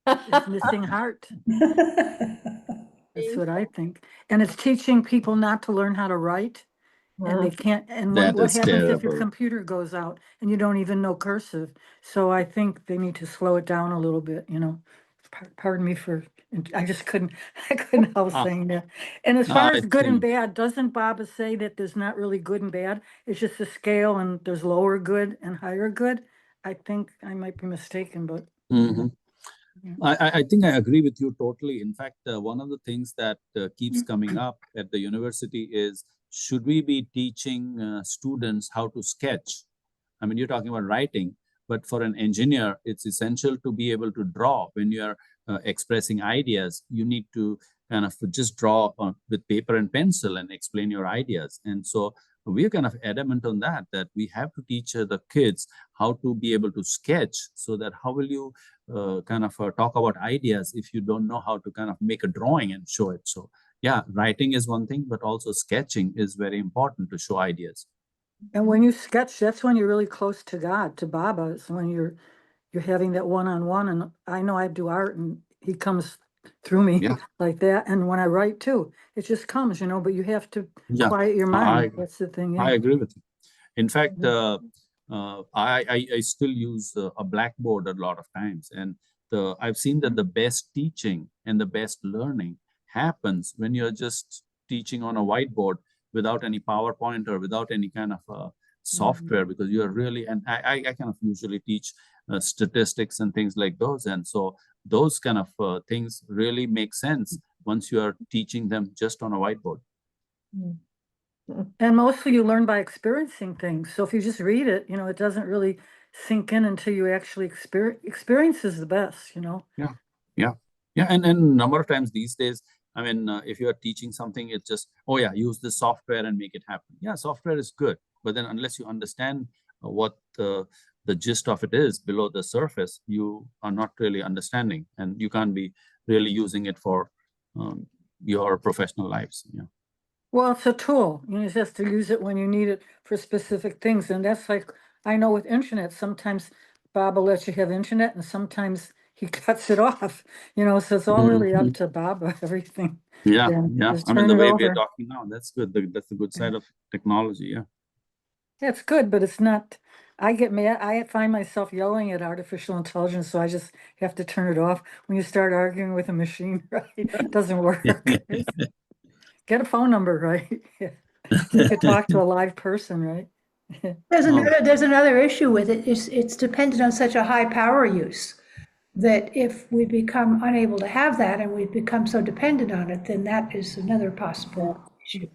It's missing heart. That's what I think. And it's teaching people not to learn how to write. And they can't. And what happens if your computer goes out and you don't even know cursive? So I think they need to slow it down a little bit, Pardon me for, I couldn't help saying that. And as far as good and bad, doesn't Baba say that there's not really good and bad? It's just a scale and there's lower good and higher good? I think I might be mistaken, but. I think I agree with you totally. In fact, one of the things that keeps coming up at the university is, should we be teaching students how to sketch? I mean, you're talking about writing, but for an engineer, it's essential to be able to draw. When you're expressing ideas, you need to kind of just draw with paper and pencil and explain your ideas. And so we're kind of adamant on that we have to teach the kids how to be able to sketch, so that how will you kind of talk about ideas if you don't know how to kind of make a drawing and show it. So yeah, writing is one thing, but also sketching is very important to show ideas. And when you sketch, that's when you're really close to God, to Baba. It's when you're having that one-on-one. And I know I do art and he comes through me like that. And when I write too, it just comes, but you have to quiet your mind. That's the thing. I agree with you. In fact, I still use a blackboard a lot of times. And I've seen that the best teaching and the best learning happens when you're just teaching on a whiteboard without any PowerPoint or without any kind of software, because you're really, and I kind of usually teach statistics and things like those. And so those kind of things really make sense once you are teaching them just on a whiteboard. And mostly you learn by experiencing things. So if you just read it, it doesn't really sink in until you actually experience is the best, Yeah. And a number of times these days, I mean, if you are teaching something, it's just, use this software and make it happen. Yeah, software is good. But then unless you understand what the gist of it is below the surface, you are not really understanding, and you can't be really using it for your professional lives. Yeah. Well, it's a tool. You just have to use it when you need it for specific things. And that's like, I know with internet, sometimes Baba lets you have internet and sometimes he cuts it off, so it's all really up to Baba, everything. Yeah. I mean, the way we're over. talking now, that's good. That's the good side of technology. Yeah. Yeah, it's good, but it's not, I get mad. I find myself yelling at artificial intelligence, so I just have to turn it off. When you start arguing with a machine, right? It doesn't work. Get a phone number, right? You could talk to a live person, right? There's another issue with it. It's dependent on such a high power use that if we become unable to have that and we become so dependent on it, then that is another possible issue.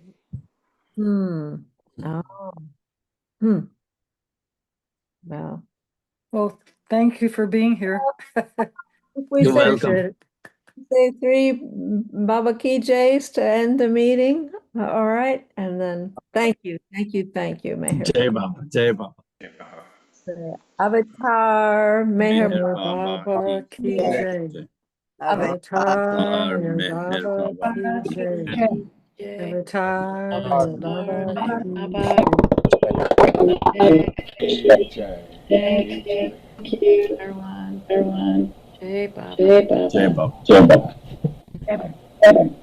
Well, thank you for being here. You're welcome. Say 3 Baba Ki Jays to end the meeting. All right. And then thank you, Meher. Jai Baba. Jai Baba. Avatar Meher Baba Ki Jai. Avatar Meher Baba Ki Jai. Avatar Meher Baba Ki Jai. Thank you, everyone. Jai Baba. Jai Baba. Jai Baba.